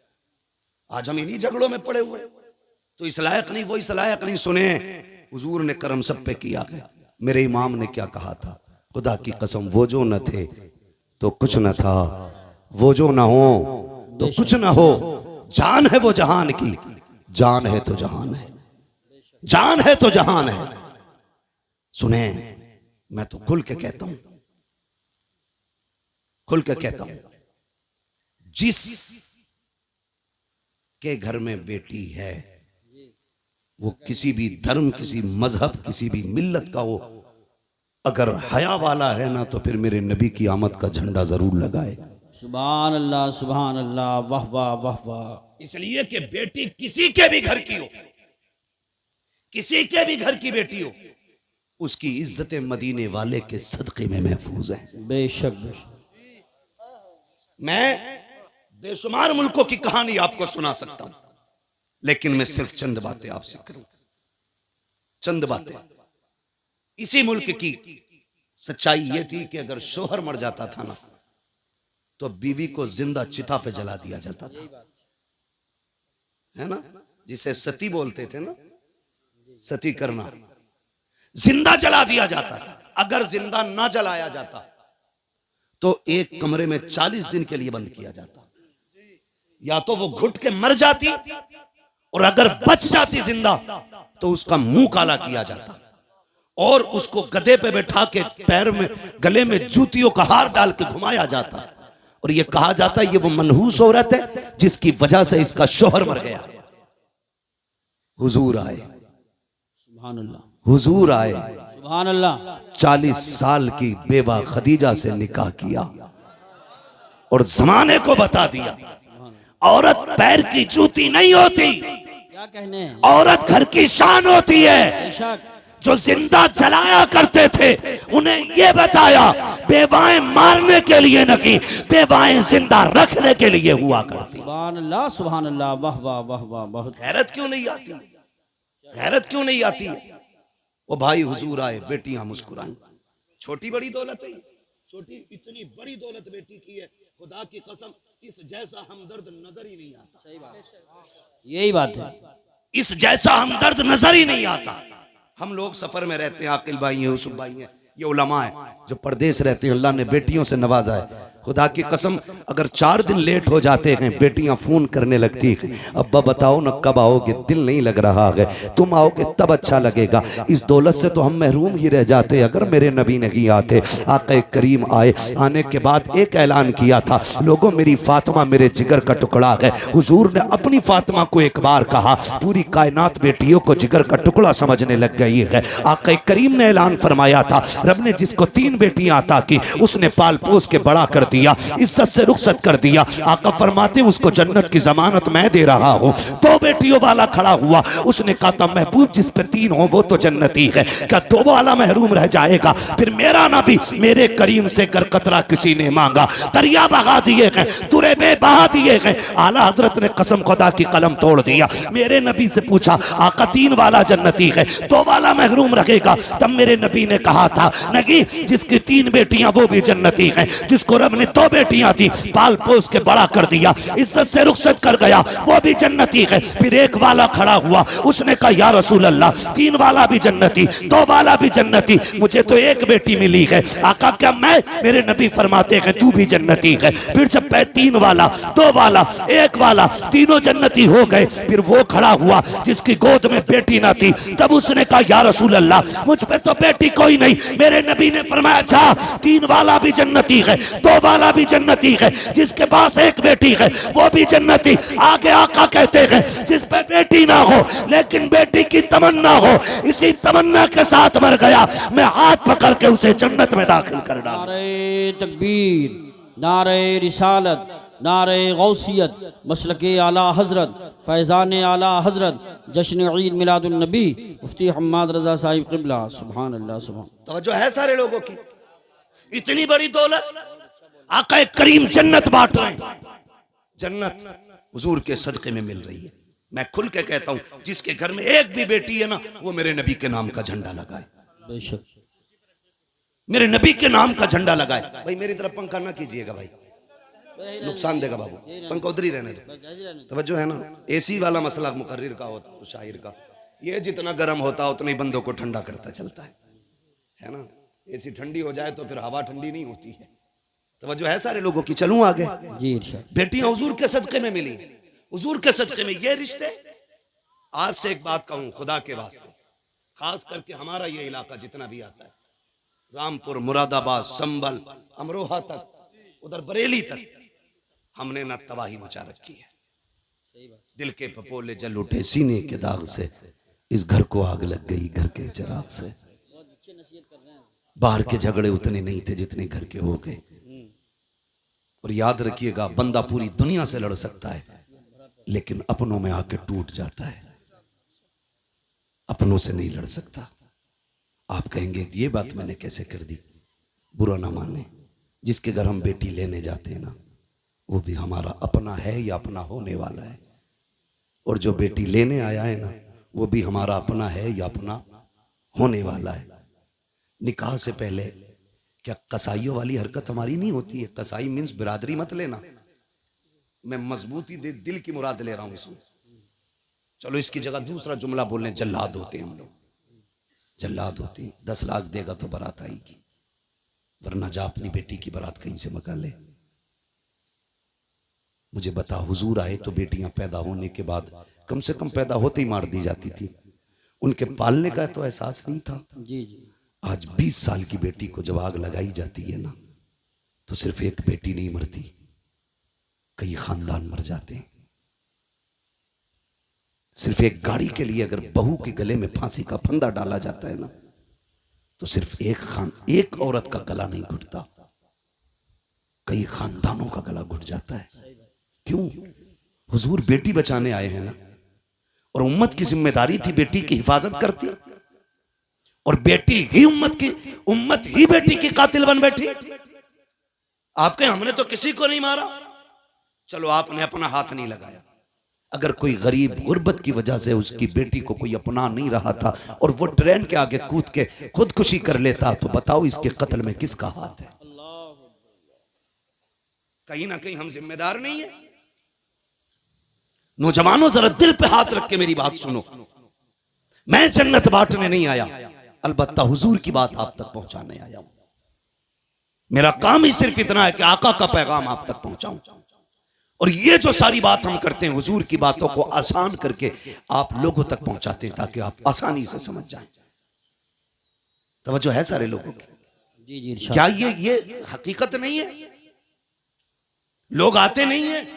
A: आज हम इन्हीं झगड़ों में पड़े हुए, तो इस लायक नहीं वो इस लायक नहीं। सुने, हुजूर ने करम सब पे किया है। मेरे इमाम ने क्या कहा था? खुदा की कसम, वो जो न थे तो कुछ न था, वो जो न हो तो कुछ न हो। जान है वो जहान की, जान है तो जहान है, जान है तो जहान है। सुने, मैं तो खुल के कहता हूं, खुल के कहता हूं, जिस के घर में बेटी है वो किसी भी धर्म, किसी मजहब, किसी भी मिल्लत का हो, अगर हया वाला है ना तो फिर मेरे नबी की आमद का झंडा जरूर लगाए।
B: सुभान अल्लाह, सुभान अल्लाह, वाह वाह वाह वाह।
A: इसलिए कि बेटी किसी के भी घर की हो, किसी के भी घर की बेटी हो, उसकी इज्जत मदीने वाले के सदक़े में महफूज है।
B: बेशक बेशक।
A: मैं बेशुमार मुल्कों की कहानी आपको सुना सकता हूं, लेकिन मैं सिर्फ चंद बातें आपसे करूं, चंद बातें। इसी मुल्क की सच्चाई यह थी कि अगर शोहर मर जाता था ना तो बीवी को जिंदा चिता पे जला दिया जाता था, है ना, जिसे सती बोलते थे ना, सती करना, जिंदा जला दिया जाता था। अगर जिंदा ना जलाया जाता तो एक कमरे में 40 दिन के लिए बंद किया जाता। या तो वो घुट के मर जाती, और अगर बच जाती जिंदा तो उसका मुंह काला किया जाता और उसको गधे पे बैठा के पैर में, गले में जूतियों का हार डाल के घुमाया जाता, और ये कहा जाता ये वो मनहूस औरत है जिसकी वजह से इसका शोहर मर गया। हुजूर आए,
B: सुभान अल्लाह,
A: हुजूर आए,
B: सुभान अल्लाह।
A: 40 साल की बेवा खदीजा से निकाह किया और जमाने को बता दिया औरत पैर की जूती नहीं होती,
B: क्या कहने हैं?
A: औरत घर की शान होती है।
B: बेशक।
A: जो जिंदा जलाया करते थे उन्हें यह बताया बेवाएं मारने के लिए नहीं, बेवाएं जिंदा रखने के लिए हुआ करती।
B: सुभान अल्लाह, सुभान अल्लाह, वाह वाह वाह वाह। बहुत
A: गैरत क्यों नहीं आती? गैरत क्यों नहीं आती? वो भाई हुजूर आए, बेटियां मुस्कुराई। छोटी बड़ी दौलत है, छोटी इतनी बड़ी दौलत बेटी की है, खुदा की कसम इस जैसा हमदर्द नजर ही नहीं आता।
B: सही बात, यही बात है।
A: इस जैसा हमदर्द नजर ही नहीं आता। हम लोग सफर में रहते हैं, आकिल भाई हैं, यूसुफ भाई हैं, ये उलमा है जो परदेश रहते हैं, अल्लाह ने बेटियों से नवाजा है। खुदा की कसम अगर 4 दिन लेट हो जाते हैं बेटियां फोन करने लगती हैं, अब्बा बताओ ना कब आओगे, दिल नहीं लग रहा है, तुम आओगे तब अच्छा लगेगा। इस दौलत से तो हम महरूम ही रह जाते अगर मेरे नबी नहीं आते। आक़ा करीम आए, आने के बाद एक ऐलान किया था, लोगों मेरी फातिमा मेरे जिगर का टुकड़ा है। हुजूर ने अपनी फातिमा को एक बार कहा, पूरी कायनात बेटियों को जिगर का टुकड़ा समझने लग गई है। आक़ा करीम ने ऐलान फरमाया था, रब ने जिसको 3 बेटियां अता की उसने पाल पोस के बड़ा कर दिया, इज्जत से रुखसत कर दिया। आका फरमाते उसको जन्नत की जमानत मैं दे रहा हूँ। 2 बेटियों वाला खड़ा हुआ, उसने कहा था महबूब जिस पे 3 हो वो तो जन्नती है, क्या 2 वाला महरूम रह जाएगा? फिर मेरा नबी मेरे करीम से कर कतरा किसी ने मांगा, दरिया बहा दिए गए, तुरे में बहा दिए गए। आला हजरत ने कसम खुदा की कलम तोड़ दिया। मेरे नबी से पूछा आका 3 वाला जन्नती है, 2 वाला महरूम रखेगा? तब मेरे नबी ने कहा था नहीं, जिसकी 3 बेटियां वो भी जन्नती है, जिसको रब ने 2 बेटियां थी पाल पोस के बड़ा कर दिया, इज्जत से रुखसत कर गया, वो भी जन्नती है। फिर एक वाला खड़ा हुआ, उसने कहा या रसूल अल्लाह 3 वाला भी जन्नती, 2 वाला भी जन्नती, मुझे तो एक बेटी मिली है। आका क्या मैं? मेरे नबी फरमाते हैं तू भी जन्नती है। फिर जब 3 वाला, 2 वाला, 1 वाला, तीनों जन्नती हो गए, फिर वो खड़ा हुआ जिसकी गोद में बेटी ना थी। तब उसने कहा या रसूल अल्लाह मुझ पे तो बेटी कोई नहीं। मेरे नबी ने फरमाया अच्छा 3 वाला भी जन्नती है, 2 वाला भी जन्नती है, जिसके पास एक बेटी है वो भी जन्नती। आगे आका कहते हैं जिस पे बेटी ना हो लेकिन बेटी की तमन्ना हो, इसी तमन्ना के साथ मर गया, मैं हाथ पकड़ के उसे जन्नत में दाखिल कर डालूं।
B: नारे तकबीर, नारे रिसालत, नारे गौसियत, मसलके आला हजरत, फैज़ान आला हजरत, जश्न ईद मिलादुन नबी मुफ्ती हम्माद रजा साहिब क़िबला। सुभान अल्लाह, सुभान।
A: तवज्जो है सारे लोगों की? इतनी बड़ी दौलत, आका करीम जन्नत बांट रहे हैं, जन्नत। हुजूर के सदक़े में मिल रही है। मैं खुल के कहता हूं, जिसके घर में एक भी बेटी है ना, वो मेरे नबी के नाम का झंडा लगाए,
B: बेशक
A: मेरे नबी के नाम का झंडा लगाए। भाई मेरी तरफ पंखा ना कीजिएगा भाई, नुकसान देगा बाबू, पंखा उधर ही रहने दो। तवज्जो है ना, एसी वाला मसला मुकर्रिर का होता है, शायर का, ये जितना गर्म होता है उतना ही बंदों को ठंडा करता चलता है ना। एसी ठंडी हो जाए तो फिर हवा ठंडी नहीं होती है। तवज्जो है सारे लोगों की। चलूं आगे
B: जी इरशाद।
A: बेटियां हुजूर के सदक़े में मिली, हुजूर के सदक़े में ये रिश्ते। आपसे एक बात कहूं खुदा के वास्ते, खास करके हमारा ये इलाका जितना भी आता है, रामपुर, मुरादाबाद, संभल, अमरोहा तक, उधर बरेली तक, हमने ना तबाही मचा रखी है। दिल के पपोले जल उठे सीने के दाग से, इस घर को आग लग गई घर के चिराग से। बाहर के झगड़े उतने नहीं थे जितने घर के हो गए। और याद रखिएगा, बंदा पूरी दुनिया से लड़ सकता है लेकिन अपनों में आके टूट जाता है, अपनों से नहीं लड़ सकता। आप कहेंगे ये बात मैंने कैसे कर दी? बुरा ना माने, जिसके घर हम बेटी लेने जाते हैं ना, वो भी हमारा अपना है या अपना होने वाला है। और जो बेटी लेने आया है ना, वो भी हमारा अपना है या अपना होने वाला है। निकाह से पहले क्या कसाईयों वाली हरकत हमारी नहीं होती है? कसाई मीन्स बिरादरी मत लेना, मैं मजबूती दे दिल की मुराद ले रहा हूं इसमें। चलो इसकी जगह दूसरा जुमला बोलने, जल्लाद होते हैं हम लोग, जल्लाद होते हैं। 10 लाख देगा तो बारात आएगी, वरना जा अपनी बेटी की बारात कहीं से मंगा ले। मुझे बता, हुजूर आए तो बेटियां पैदा होने के बाद कम से कम पैदा होते ही मार दी जाती थी, उनके पालने का तो एहसास नहीं था।
B: जी जी।
A: आज 20 साल की बेटी को जब आग लगाई जाती है ना, तो सिर्फ एक बेटी नहीं मरती, कई खानदान मर जाते हैं। सिर्फ एक गाड़ी के लिए अगर बहू के गले में फांसी का फंदा डाला जाता है ना, तो सिर्फ एक औरत का गला नहीं घुटता, कई खानदानों का गला घुट जाता है। क्यों? हुजूर बेटी बचाने आए हैं ना, और उम्मत की जिम्मेदारी थी बेटी की हिफाजत करती, और बेटी ही उम्मत ही बेटी की कातिल बन बैठी। आपके हमने तो किसी को नहीं मारा, चलो आपने अपना हाथ नहीं लगाया। अगर कोई गरीब गुर्बत की वजह से उसकी बेटी को कोई अपना नहीं रहा था और वो ट्रेन के आगे कूद के खुदकुशी कर लेता, तो बताओ इसके कत्ल में किसका हाथ है? कहीं ना कहीं हम जिम्मेदार नहीं है। नौजवानों जरा दिल पे हाथ रख के मेरी बात सुनो, मैं जन्नत बांटने नहीं आया, अलबत्ता हुजूर की बात आप तक पहुंचाने आया हूं। मेरा काम ही सिर्फ इतना है कि आका का पैगाम आप तक पहुंचाऊं। और ये जो सारी बात हम करते हैं, हुजूर की बातों को आसान करके आप लोगों तक पहुंचाते हैं ताकि आप आसानी से समझ जाएं। तवज्जो है सारे लोगों की?
B: जी जी इरशाद।
A: क्या ये हकीकत नहीं है? लोग आते नहीं है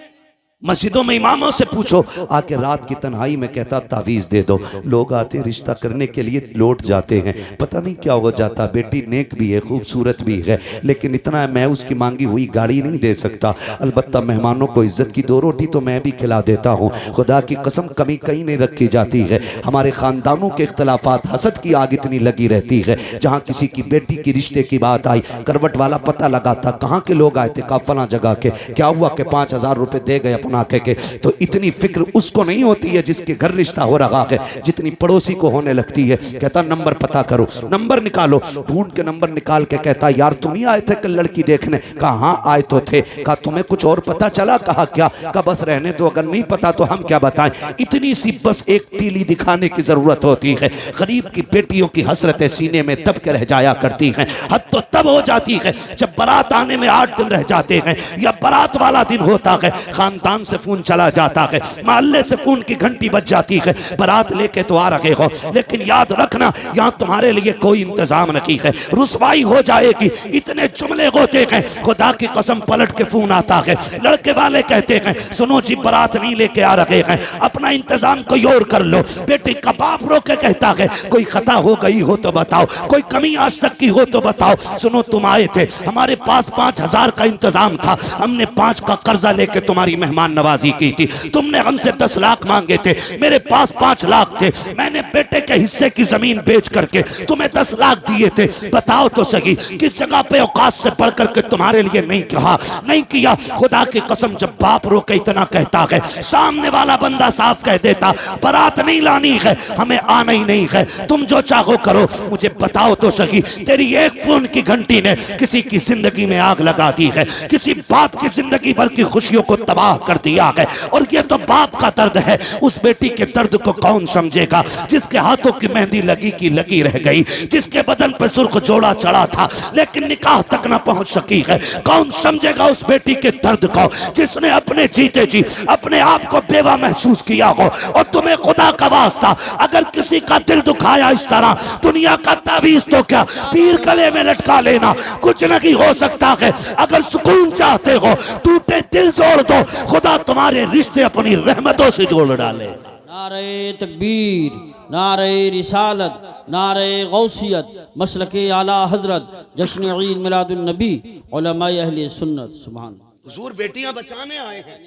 A: मस्जिदों में, इमामों से पूछो, आके रात की तन्हाई में कहता तावीज़ दे दो। लोग आते रिश्ता करने के लिए लौट जाते हैं, पता नहीं क्या हो जाता। बेटी नेक भी है, खूबसूरत भी है, लेकिन इतना है मैं उसकी मांगी हुई गाड़ी नहीं दे सकता, अलबत्ता मेहमानों को इज्जत की 2 रोटी तो मैं भी खिला देता हूँ। खुदा की कसम कमी कहीं नहीं रखी जाती है। हमारे ख़ानदानों के इख्तलाफात, हसद की आग इतनी लगी रहती है। जहाँ किसी की बेटी की रिश्ते की बात आई, करवट वाला पता लगाता कहाँ के लोग आए थे, कहा फला जगह के, क्या हुआ कि 5000 रुपये दे गए अपना के। तो इतनी फिक्र उसको नहीं होती है जिसके घर रिश्ता हो रहा है, जितनी पड़ोसी को होने लगती है। कहता नंबर पता करो, नंबर निकालो, ढूंढ के नंबर निकाल के कहता यार तुम ही आए थे कल लड़की देखने? कहा हाँ आए तो थे। कहा तुम्हें कुछ और पता चला? कहा क्या? कहा बस रहने दो, अगर नहीं पता तो हम क्या बताएं। इतनी सी बस एक तीली दिखाने की जरूरत होती है। गरीब की बेटियों की हसरतें सीने में दब के रह जाया करती हैं। हद तो तब हो जाती है जब बारात आने में 8 दिन रह जाते हैं, या बारात वाला दिन होता है, खानदान से फोन चला जाता है, मोहल्ले से फोन की घंटी बज जाती है, बारात लेके तो आ रहे हो, लेकिन याद रखना यहाँ तुम्हारे लिए कोई इंतजाम नहीं है, रुसवाई हो जाएगी। इतने जुमले होते हैं, खुदा की कसम पलट के फोन आता है, लड़के वाले कहते हैं सुनो जी बारात नहीं लेके आ रहे हैं, अपना इंतजाम कोई और कर लो। बेटी का बाप रो के कहता है कोई खता हो गई हो तो बताओ, कोई कमी आज तक की हो तो बताओ। सुनो तुम आए थे, हमारे पास 5000 का इंतजाम था, हमने 5 का कर्जा लेके तुम्हारी मेहमान मेहमान नवाजी की थी, तुमने हमसे 10 लाख मांगे थे, मेरे पास 5 लाख थे, मैंने बेटे के हिस्से की जमीन बेच करके तुम्हें 10 लाख दिए थे। बताओ तो सही किस जगह पे औकात से बढ़ करके तुम्हारे लिए नहीं कहा, नहीं किया। खुदा की कसम जब बाप रो के इतना कहता है, सामने वाला बंदा साफ कह देता बारात नहीं लानी है, हमें आना ही नहीं है, तुम जो चाहो करो। मुझे बताओ तो सही तेरी एक फोन की घंटी ने किसी की जिंदगी में आग लगा दी है, किसी बाप की जिंदगी भर की खुशियों को तबाह कर दिया है। और ये तो बाप का दर्द है, उस बेटी के दर्द को कौन समझेगा जिसके हाथों की मेहंदी लगी की लगी रह गई, जिसके बदन पर सुर्ख जोड़ा चढ़ा था लेकिन निकाह तक ना पहुंच सकी है। कौन समझेगा उस बेटी के दर्द को जिसने अपने जीते जी अपने आप को बेवा महसूस किया हो। और तुम्हें खुदा का वास्ता अगर किसी का दिल दुखाया इस तरह, दुनिया का तावीज तो क्या पीर गले में लटका लेना, कुछ नहीं हो सकता है। अगर सुकून चाहते हो टूटे दिल जोड़ दो, खुदा तुम्हारे रिश्ते अपनी रहमतों से जोड़ डाले।
B: नारे तकबीर, नारे रिसालत, नारे गौसियत, मसलके आला हजरत, जश्न ईद मिलादुन नबी, उलमाए अहले सुन्नत। सुभान।
A: हुजूर बेटियां बचाने आए हैं,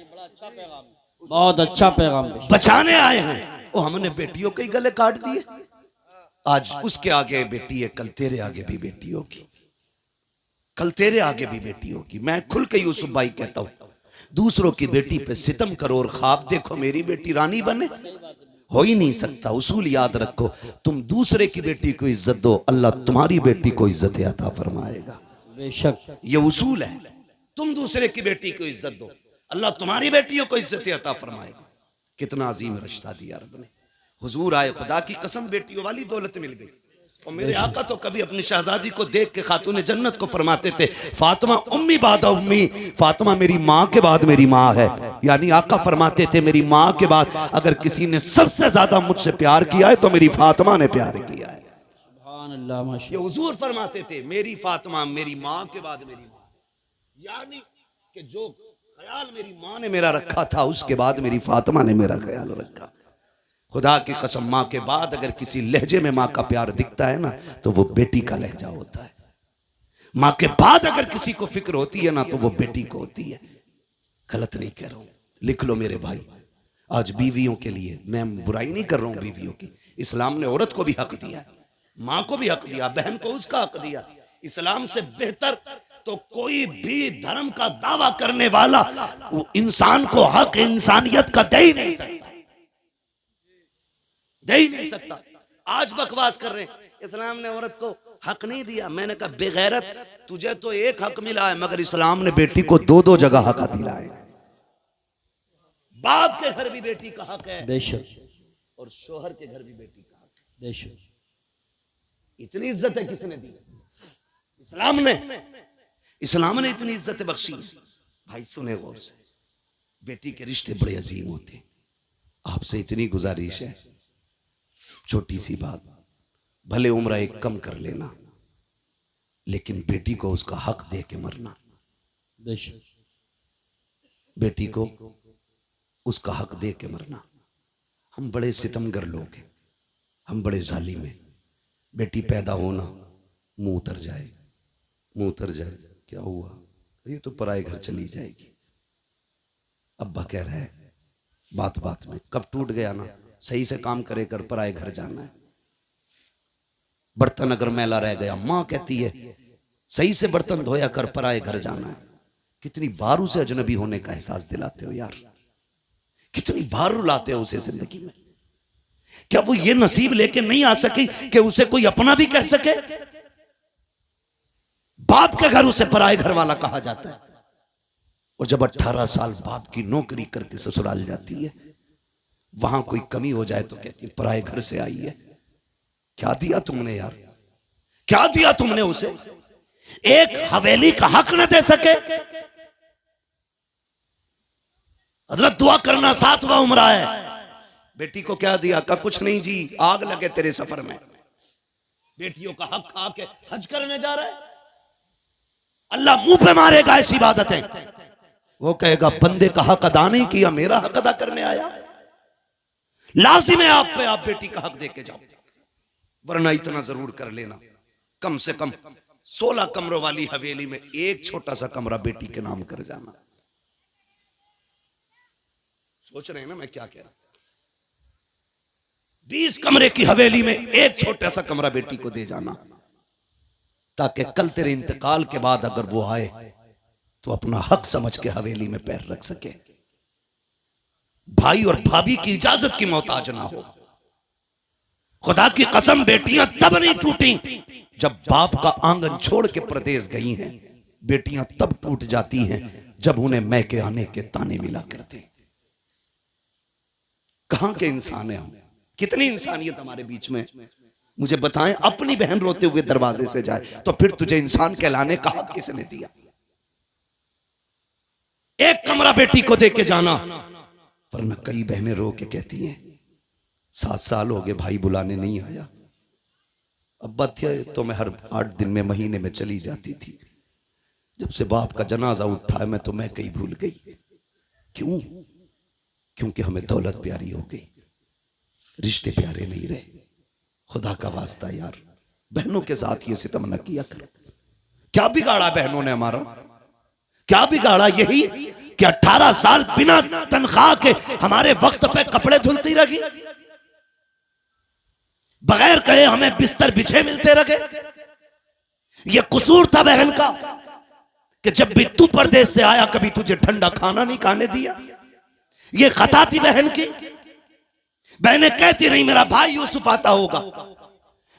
B: बहुत अच्छा पैगाम
A: बचाने आए हैं। वो हमने बेटियों के ही गले काट दिए। आज उसके आगे बेटी है, कल तेरे आगे भी बेटी होगी, कल तेरे आगे भी बेटी होगी। मैं खुल के यूसुफ भाई कहता हूं, दूसरों की बेटी पे सितम करो और ख्वाब देखो मेरी बेटी रानी बने, हो ही नहीं सकता। उसूल याद रखो, तुम दूसरे की बेटी को इज्जत दो, अल्लाह तुम्हारी बेटी को इज्जत अता फरमाएगा।
B: बेशक
A: ये उसूल है, तुम दूसरे की बेटी को इज्जत दो, अल्लाह तुम्हारी बेटियों को इज्जत अता फरमाएगा। कितना अजीम रिश्ता दिया रब ने। हुजूर आए, खुदा की कसम बेटियों वाली दौलत मिल गई। और मेरे आका तो कभी अपनी शहजादी को देख के खातून जन्नत को फरमाते थे, फातिमा उम्मी बाद उम्मी, फातिमा मेरी माँ के बाद मेरी माँ है। यानी आका फरमाते थे मेरी माँ के बाद अगर किसी ने सबसे ज्यादा मुझसे प्यार किया है तो मेरी फातिमा ने प्यार किया है।
B: सुभान अल्लाह, माशाअल्लाह।
A: ये हुजूर फरमाते थे मेरी फातिमा मेरी माँ के बाद मेरी माँ, यानी कि जो ख्याल मेरी माँ ने मेरा रखा था उसके बाद मेरी फातिमा ने मेरा ख्याल रखा। खुदा की कसम माँ के बाद अगर किसी लहजे में माँ का प्यार दिखता है ना तो वो बेटी का लहजा होता है। माँ के बाद अगर किसी को फिक्र होती है ना तो वो बेटी को होती है। गलत नहीं कह रहा हूं, लिख लो मेरे भाई। आज बीवियों के लिए मैं बुराई नहीं कर रहा हूं बीवियों की, इस्लाम ने औरत को भी हक दिया, माँ को भी हक दिया, बहन को उसका हक दिया। इस्लाम से बेहतर तो कोई भी धर्म का दावा करने वाला वो इंसान को हक इंसानियत का दे ही नहीं सकता, दे ही नहीं सकता। आज बकवास कर रहे हैं इस्लाम ने औरत को हक नहीं दिया। मैंने कहा बेगैरत, तुझे तो एक हक मिला है मगर इस्लाम ने बेटी को 2-2 जगह हक दिला है। बाप के घर भी बेटी का हक है
B: बेशक,
A: और शोहर के घर भी बेटी का हक है।
B: बेशक
A: इतनी इज्जत है किसने दी? इस्लाम ने। इस्लाम ने इतनी इज्जत बख्शी। भाई सुने गौर से, बेटी के रिश्ते बड़े अजीम होते। आपसे इतनी गुजारिश है, छोटी सी बात, भले उम्र एक कम कर लेना लेकिन बेटी को उसका हक दे के मरना।
B: बेशक
A: बेटी को उसका हक दे के मरना। हम बड़े सितमगर लोग हैं, हम बड़े जालिम हैं। बेटी पैदा होना मुंह उतर जाए, मुंह उतर जाए, क्या हुआ? ये तो पराए घर चली जाएगी। अब्बा कह रहा है बात बात में, कब टूट गया ना, सही से काम करे कर, पराए घर जाना है। बर्तन अगर मैला रह गया, माँ कहती है सही से बर्तन धोया कर, पराए घर जाना है। कितनी बार उसे अजनबी होने का एहसास दिलाते हो यार, कितनी बार रुलाते हो उसे जिंदगी में। क्या वो ये नसीब लेके नहीं आ सकी कि उसे कोई अपना भी कह सके? बाप के घर उसे पराए घर वाला कहा जाता है। और जब 18 साल बाप की नौकरी करके ससुराल जाती है, वहां कोई कमी हो जाए तो कहती है पराए घर से आई है। क्या दिया तुमने यार, क्या दिया तुमने उसे? एक हवेली का हक न दे सके। हजरत दुआ करना 7वां उम्र है। बेटी को क्या दिया? का कुछ नहीं जी, आग लगे तेरे सफर में। बेटियों का हक खा के हज करने जा रहा है, अल्लाह मुंह पे मारेगा ऐसी इबादतें। वो कहेगा बंदे का हक अदा नहीं किया, मेरा हक अदा करने आया। लाजिम है आप पे, आप बेटी का हक दे के जाओ, वरना इतना जरूर कर लेना, कम से कम 16 कमरों वाली हवेली में एक छोटा सा कमरा बेटी के नाम कर जाना। सोच रहे हैं ना मैं क्या कह रहा हूं? 20 कमरे की हवेली में एक छोटा सा कमरा बेटी को दे जाना, ताकि कल तेरे इंतकाल के बाद अगर वो आए तो अपना हक समझ के हवेली में पैर रख सके, भाई और भाभी की इजाजत की मोहताज ना हो। खुदा की कसम बेटियां तब नहीं टूटी जब बाप का आंगन छोड़ के प्रदेश गई हैं, बेटियां तब टूट जाती हैं जब उन्हें मैके आने के ताने मिला करते। कहां के इंसान हैं हम? कितनी इंसानियत हमारे बीच में? मुझे बताएं, अपनी बहन रोते हुए दरवाजे से जाए तो फिर तुझे इंसान कहलाने का हक किसने दिया? एक कमरा बेटी को दे के जाना, वरना कई बहनें रो के कहती हैं 7 साल हो गए भाई बुलाने नहीं आया, अब्बा थे तो मैं हर 8 दिन में महीने में चली जाती थी, जब से बाप का जनाजा उठा है मैं तो मैं कहीं भूल गई। क्यों? क्योंकि हमें दौलत प्यारी हो गई, रिश्ते प्यारे नहीं रहे। खुदा का वास्ता यार, बहनों के साथ ये सितम न किया करो। क्या बिगाड़ा बहनों ने हमारा? क्या बिगाड़ा? यही कि 18 साल बिना तनख्वाह के हमारे वक्त पे कपड़े धुलती रही, बगैर कहे हमें बिस्तर बिछे मिलते रहे। ये कसूर था बहन का कि जब भी तू परदेश से आया कभी तुझे ठंडा खाना नहीं खाने दिया। ये खता थी बहन की। बहनें कहती रही मेरा भाई यूसुफ आता होगा,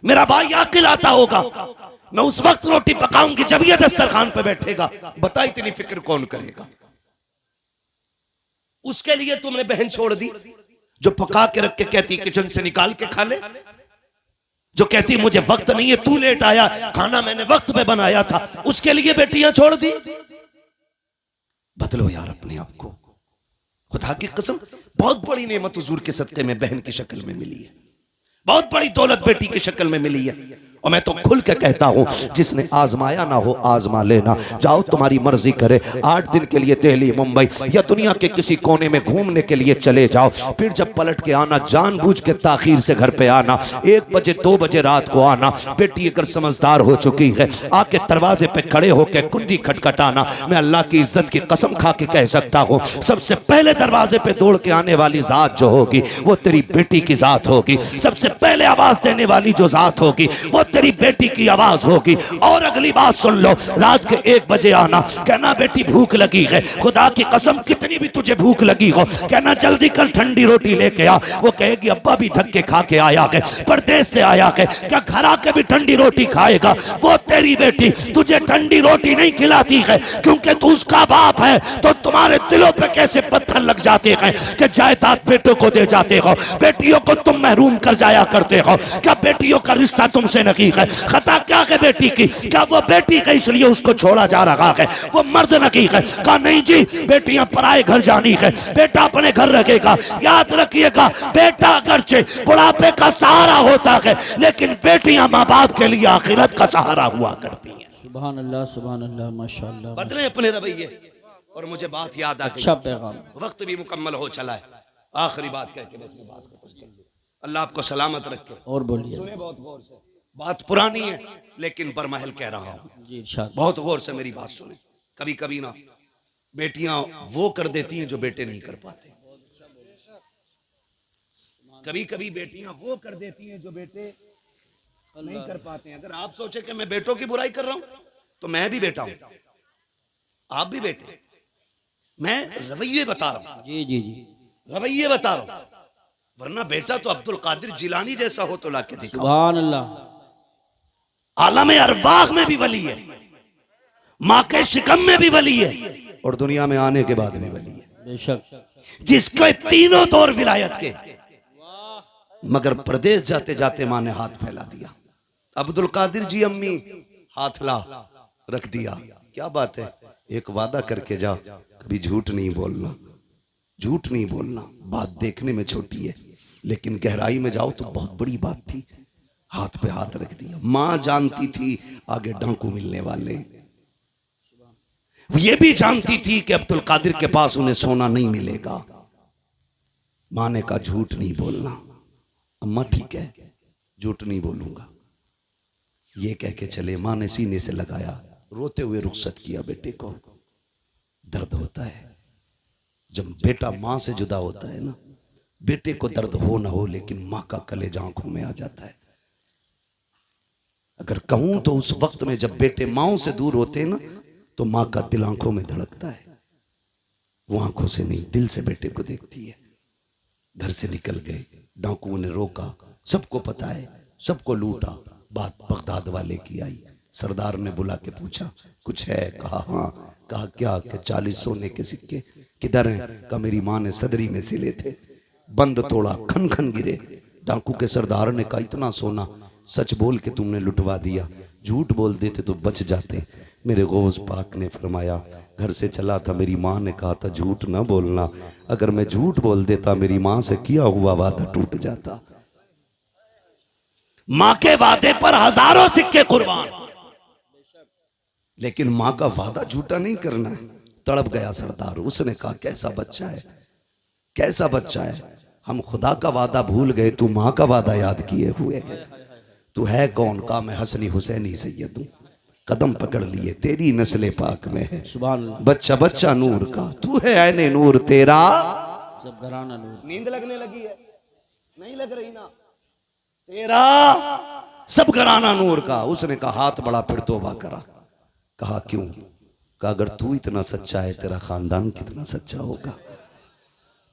A: मेरा भाई आकिल आता होगा, मैं उस वक्त रोटी पकाऊंगी जब ये दस्तरखान पे बैठेगा। बता इतनी फिक्र कौन करेगा? उसके लिए तुमने बहन छोड़ दी जो पका के रख के कहती किचन से निकाल के खा ले, जो कहती मुझे वक्त नहीं है, तू लेट आया, खाना मैंने वक्त पे बनाया था, उसके लिए बेटियां छोड़ दी। बदलो यार अपने आप को। खुदा की कसम बहुत बड़ी नेमत हुजूर के सदके में बहन की शक्ल में मिली है, बहुत बड़ी दौलत बेटी की शक्ल में मिली है। और मैं तो खुल के कहता हूं, जिसने आजमाया ना हो आजमा लेना। जाओ तुम्हारी मर्जी करे, 8 दिन के लिए दिल्ली मुंबई या दुनिया के किसी कोने में घूमने के लिए चले जाओ, फिर जब पलट के आना जानबूझ के ताखीर से घर पे आना, 1 बजे 2 बजे रात को आना। बेटी अगर समझदार हो चुकी है आके दरवाजे पे खड़े होकर कुंडी खटखटाना। मैं अल्लाह की इज्जत की कसम खा के कह सकता हूं, सबसे पहले दरवाजे पे दौड़ के आने वाली जात जो होगी वो तेरी बेटी की जात होगी। सबसे पहले आवाज देने वाली जो जात होगी वो तेरी बेटी की आवाज होगी। और अगली बात सुन लो, रात के 1 बजे आना, कहना बेटी भूख लगी है, खुदा की कसम कितनी भी तुझे भूख लगी हो, कहना जल्दी कर ठंडी रोटी लेके आ। वो कहेगी अब्बा भी धक्के खा के आया है, परदेश से आया है, क्या घर आके भी ठंडी रोटी खाएगा? वो तेरी बेटी तुझे ठंडी रोटी नहीं खिलाती है क्योंकि तू उसका बाप है। तो तुम्हारे दिलों पे कैसे पत्थर लग जाते हैं कि जायदाद बेटों को दे जाते हो, बेटियों को तुम महरूम कर जाया करते हो। क्या बेटियों का रिश्ता तुमसे नहीं है? खता क्या है बेटी की? क्या वो बेटी का इसलिए उसको छोड़ा जा रहा है? वो मर्द नहीं है। कहा नहीं जी, बेटियां पराए घर जानी है, बेटा अपने घर रखेगा। याद रखिएगा, बेटा अगरचे बुढ़ापे का सहारा होता है, लेकिन बेटियां माँ बाप के लिए आखिरत का सहारा हुआ करती हैं।
B: सुभान अल्लाह माशाअल्लाह।
A: बदले अपने रवैये। और मुझे बात याद आ गई,
B: अच्छा पैगाम,
A: वक्त भी मुकम्मल हो चला है। आखिरी बात कह के बस मैं बात खत्म कर लूं। अल्लाह आपको सलामत रखे।
B: और बोलिए।
A: सुने बहुत गौर से, बात पुरानी है लेकिन बरमहल कह रहा हूं
B: जी, इरशाद।
A: बहुत गौर से मेरी बात सुने। कभी कभी ना बेटियां वो कर देती हैं जो बेटे नहीं कर पाते। कभी कभी बेटियां वो कर देती हैं जो बेटे नहीं कर पाते हैं। अगर आप सोचे कि मैं बेटों की बुराई कर रहा हूं तो मैं भी बेटा हूं, आप भी बेटे। मैं रवैये बता रहा हूं,
B: जी जी जी,
A: रवैये बता रहा हूं। वरना बेटा तो अब्दुल कादिर जिलानी जैसा हो तो लाके दिखाओ।
B: सुभान अल्लाह।
A: आलम अरवाह में भी वली है, माँ के शिकम में भी वली है, और दुनिया में आने के बाद भी वली है।
B: बेशक।
A: जिसके तीनों दौर विलायत के, मगर प्रदेश जाते जाते माँ ने हाथ फैला दिया। अब्दुल कादिर जी अम्मी हाथ ला रख दिया। क्या बात है, एक वादा करके जा, कभी झूठ नहीं बोलना, झूठ नहीं बोलना। बात देखने में छोटी है लेकिन गहराई में जाओ तो बहुत बड़ी बात थी। हाथ पे हाथ रख दिया। मां जानती थी आगे डांकू मिलने वाले, ये भी जानती थी कि अब्दुल कादिर के पास उन्हें सोना नहीं मिलेगा। मां ने कहा झूठ नहीं बोलना। अम्मा ठीक है, झूठ नहीं बोलूंगा, ये कह के चले। मां ने सीने से लगाया, रोते हुए रुखसत किया बेटे को। दर्द होता है, जब बेटा माँ से जुदा होता है ना, बेटे को दर्द हो ना हो लेकिन माँ का कलेजा आंखों में आ जाता है। अगर कहूं तो उस वक्त में जब बेटे माओ से दूर होते हैं ना, तो माँ का दिल आंखों में धड़कता है। वो आंखों से नहीं, दिल से बेटे को देखती है। घर से निकल गए, डाकुओं ने रोका, सबको पता है, सबको लूटा। बात बगदाद वाले की आई, सरदार ने बुला के पूछा कुछ है? कहा हाँ। कहा क्या? कि 40 सोने के सिक्के। किधर हैं? कहा मेरी माँ ने सदरी में सिले थे। बंद तोड़ा, खन खन गिरे। डाकू के सरदार ने कहा इतना सोना सच बोल के तुमने लुटवा दिया, झूठ बोल देते तो बच जाते। मेरे गौस पाक ने फरमाया घर से चला था, मेरी माँ ने कहा था झूठ ना बोलना, अगर मैं झूठ बोल देता मेरी माँ से किया हुआ वादा टूट जाता। माँ के वादे पर हजारों सिक्के कुर्बान, लेकिन माँ का वादा झूठा नहीं करना है। तड़प गया सरदार। उसने कहा कैसा बच्चा है, कैसा बच्चा है, हम खुदा का वादा भूल गए, तू माँ का वादा याद किए हुए है। तू है कौन? का मैं हसनी हुसैनी सैयद हूं, कदम पकड़ लिए तेरी नस्ले पाक में है। बच्चा बच्चा नूर का, तू है ऐने नूर तेरा
B: सब घराना नूर।
A: नींद लगने लगी है? नहीं लग रही ना? तेरा सब घराना नूर का। उसने कहा हाथ बड़ा, फिर तौबा करा। कहा क्यों? कहा अगर तू इतना सच्चा है तेरा खानदान कितना सच्चा होगा।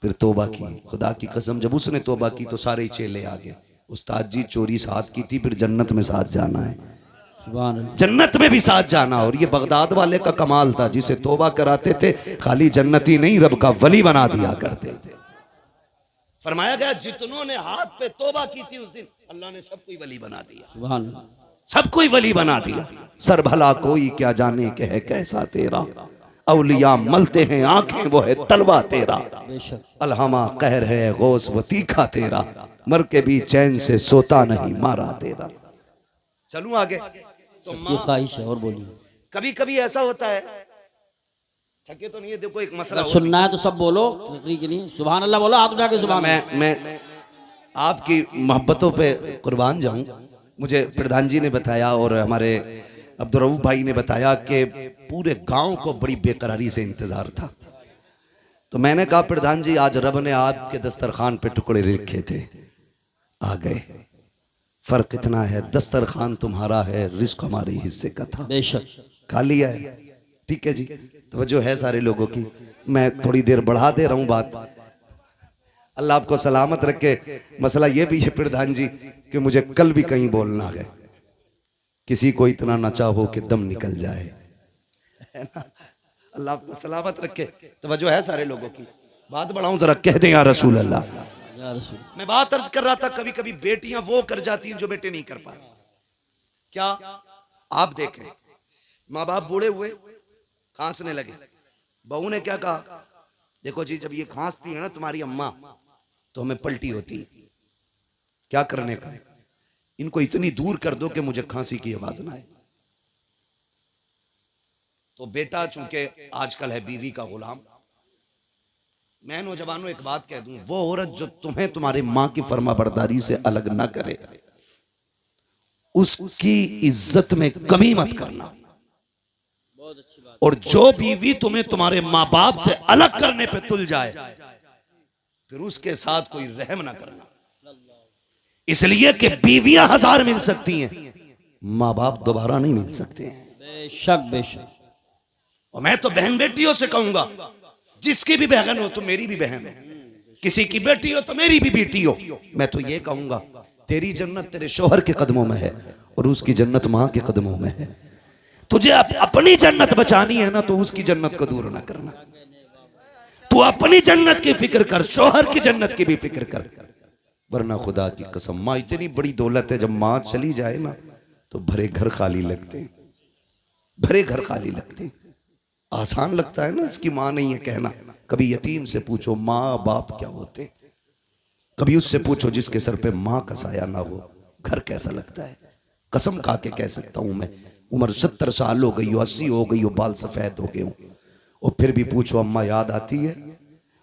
A: फिर तौबा की, खुदा की कसम जब उसने तौबा की तो सारे चेले आ गए। उस्ताद जी चोरी साथ की थी, फिर जन्नत में साथ जाना है, जन्नत में भी साथ जाना। और ये बगदाद वाले का कमाल था, जिसे तौबा कराते थे खाली जन्नती नहीं रब का वली बना दिया करते थे। फरमाया गया जितनों ने हाथ पे तौबा की थी उस दिन अल्लाह ने सबको ही वली बना दिया, सबको ही वली बना दिया। सर भला कोई क्या जाने के है कैसा तेरा, औलिया मलते हैं आंखें वो है तलवा तेरा, अलहमा कहर है गौस वो तीखा तेरा, मर के भी चैन से सोता नहीं मारा तेरा। चलूं आगे तो
B: ख्वाहिश है और बोलिए।
A: कभी कभी ऐसा होता है, थके तो नहीं है, देखो एक मसला
B: सुनना है तो सब बोलो, तकरीर के लिए सुभान अल्लाह बोलो, हाथ उठा के सुभान।
A: मैं आपकी मोहब्बतों पे कुर्बान जाऊं। मुझे प्रधान जी ने बताया और हमारे अब्दुर्रऊफ भाई ने बताया कि पूरे गांव को बड़ी बेकरारी से इंतजार था। तो मैंने कहा प्रधान जी आज रब ने आपके दस्तरखान पे टुकड़े रखे थे, आ गए। फर्क इतना है दस्तरखान तुम्हारा है, रिस्क हमारे हिस्से का था,
B: बेशक
A: खा लिया है। ठीक है जी, तवज्जो है सारे लोगों की। मैं थोड़ी देर बढ़ा दे रहा हूं बात, अल्लाह आपको सलामत रखे। मसला ये भी है प्रधान जी कि मुझे कल भी कहीं बोलना है, किसी को इतना न चाहो कि दम निकल जाए, है ना? अल्लाह आपको सलामत रखे। तवज्जो है सारे लोगों की। बात बढ़ाऊं जरा, कह दे या रसूल अल्लाह। मैं बात अर्ज कर रहा था, कभी कभी बेटियां वो कर जाती हैं जो बेटे नहीं कर पाते। क्या आप देखें, माँ बाप बूढ़े हुए, खांसने लगे, बहू ने क्या कहा, देखो जी जब ये खांसती है ना तुम्हारी अम्मा तो हमें पलटी होती। क्या करने का? इनको इतनी दूर कर दो कि मुझे खांसी की आवाज ना आए। तो बेटा चूंकि आजकल है बीवी का गुलाम, मैं नौजवानों एक बात कह दूं, वो औरत जो तुम्हें तुम्हारे माँ की फर्माबरदारी से अलग ना करे, उसकी इज्जत में कमी मत करना। और जो बीवी तुम्हें तुम्हारे माँ बाप से अलग करने पे तुल जाए, फिर उसके साथ कोई रहम ना करना। इसलिए कि बीवियां 1000 मिल सकती हैं, माँ बाप दोबारा नहीं मिल सकते हैं।
B: बेशक बेशक।
A: और मैं तो बहन बेटियों से कहूंगा, जिसकी भी बहन हो तो मेरी भी बहन हो, किसी की बेटी हो तो मेरी भी बेटी हो। मैं तो ये कहूंगा तेरी जन्नत तेरे शोहर के कदमों में है और उसकी जन्नत माँ के कदमों में है। तुझे अपनी जन्नत बचानी है ना, तो उसकी जन्नत को दूर ना करना। तू अपनी जन्नत की फिक्र कर, शोहर की जन्नत की भी फिक्र कर, वरना खुदा की कसम माँ इतनी बड़ी दौलत है, जब माँ चली जाए ना तो भरे घर खाली लगते हैं, भरे घर खाली लगते हैं। आसान लगता है ना इसकी माँ नहीं है कहना। कभी यतीम से पूछो माँ बाप क्या होते, कभी उससे पूछो जिसके सर पे माँ का साया ना हो, घर कैसा लगता है। कसम खा के कह सकता हूं मैं, उम्र 70 साल हो गई हो, 80 हो गई हो, बाल सफेद हो गए हो, और फिर भी पूछो अम्मा याद आती है,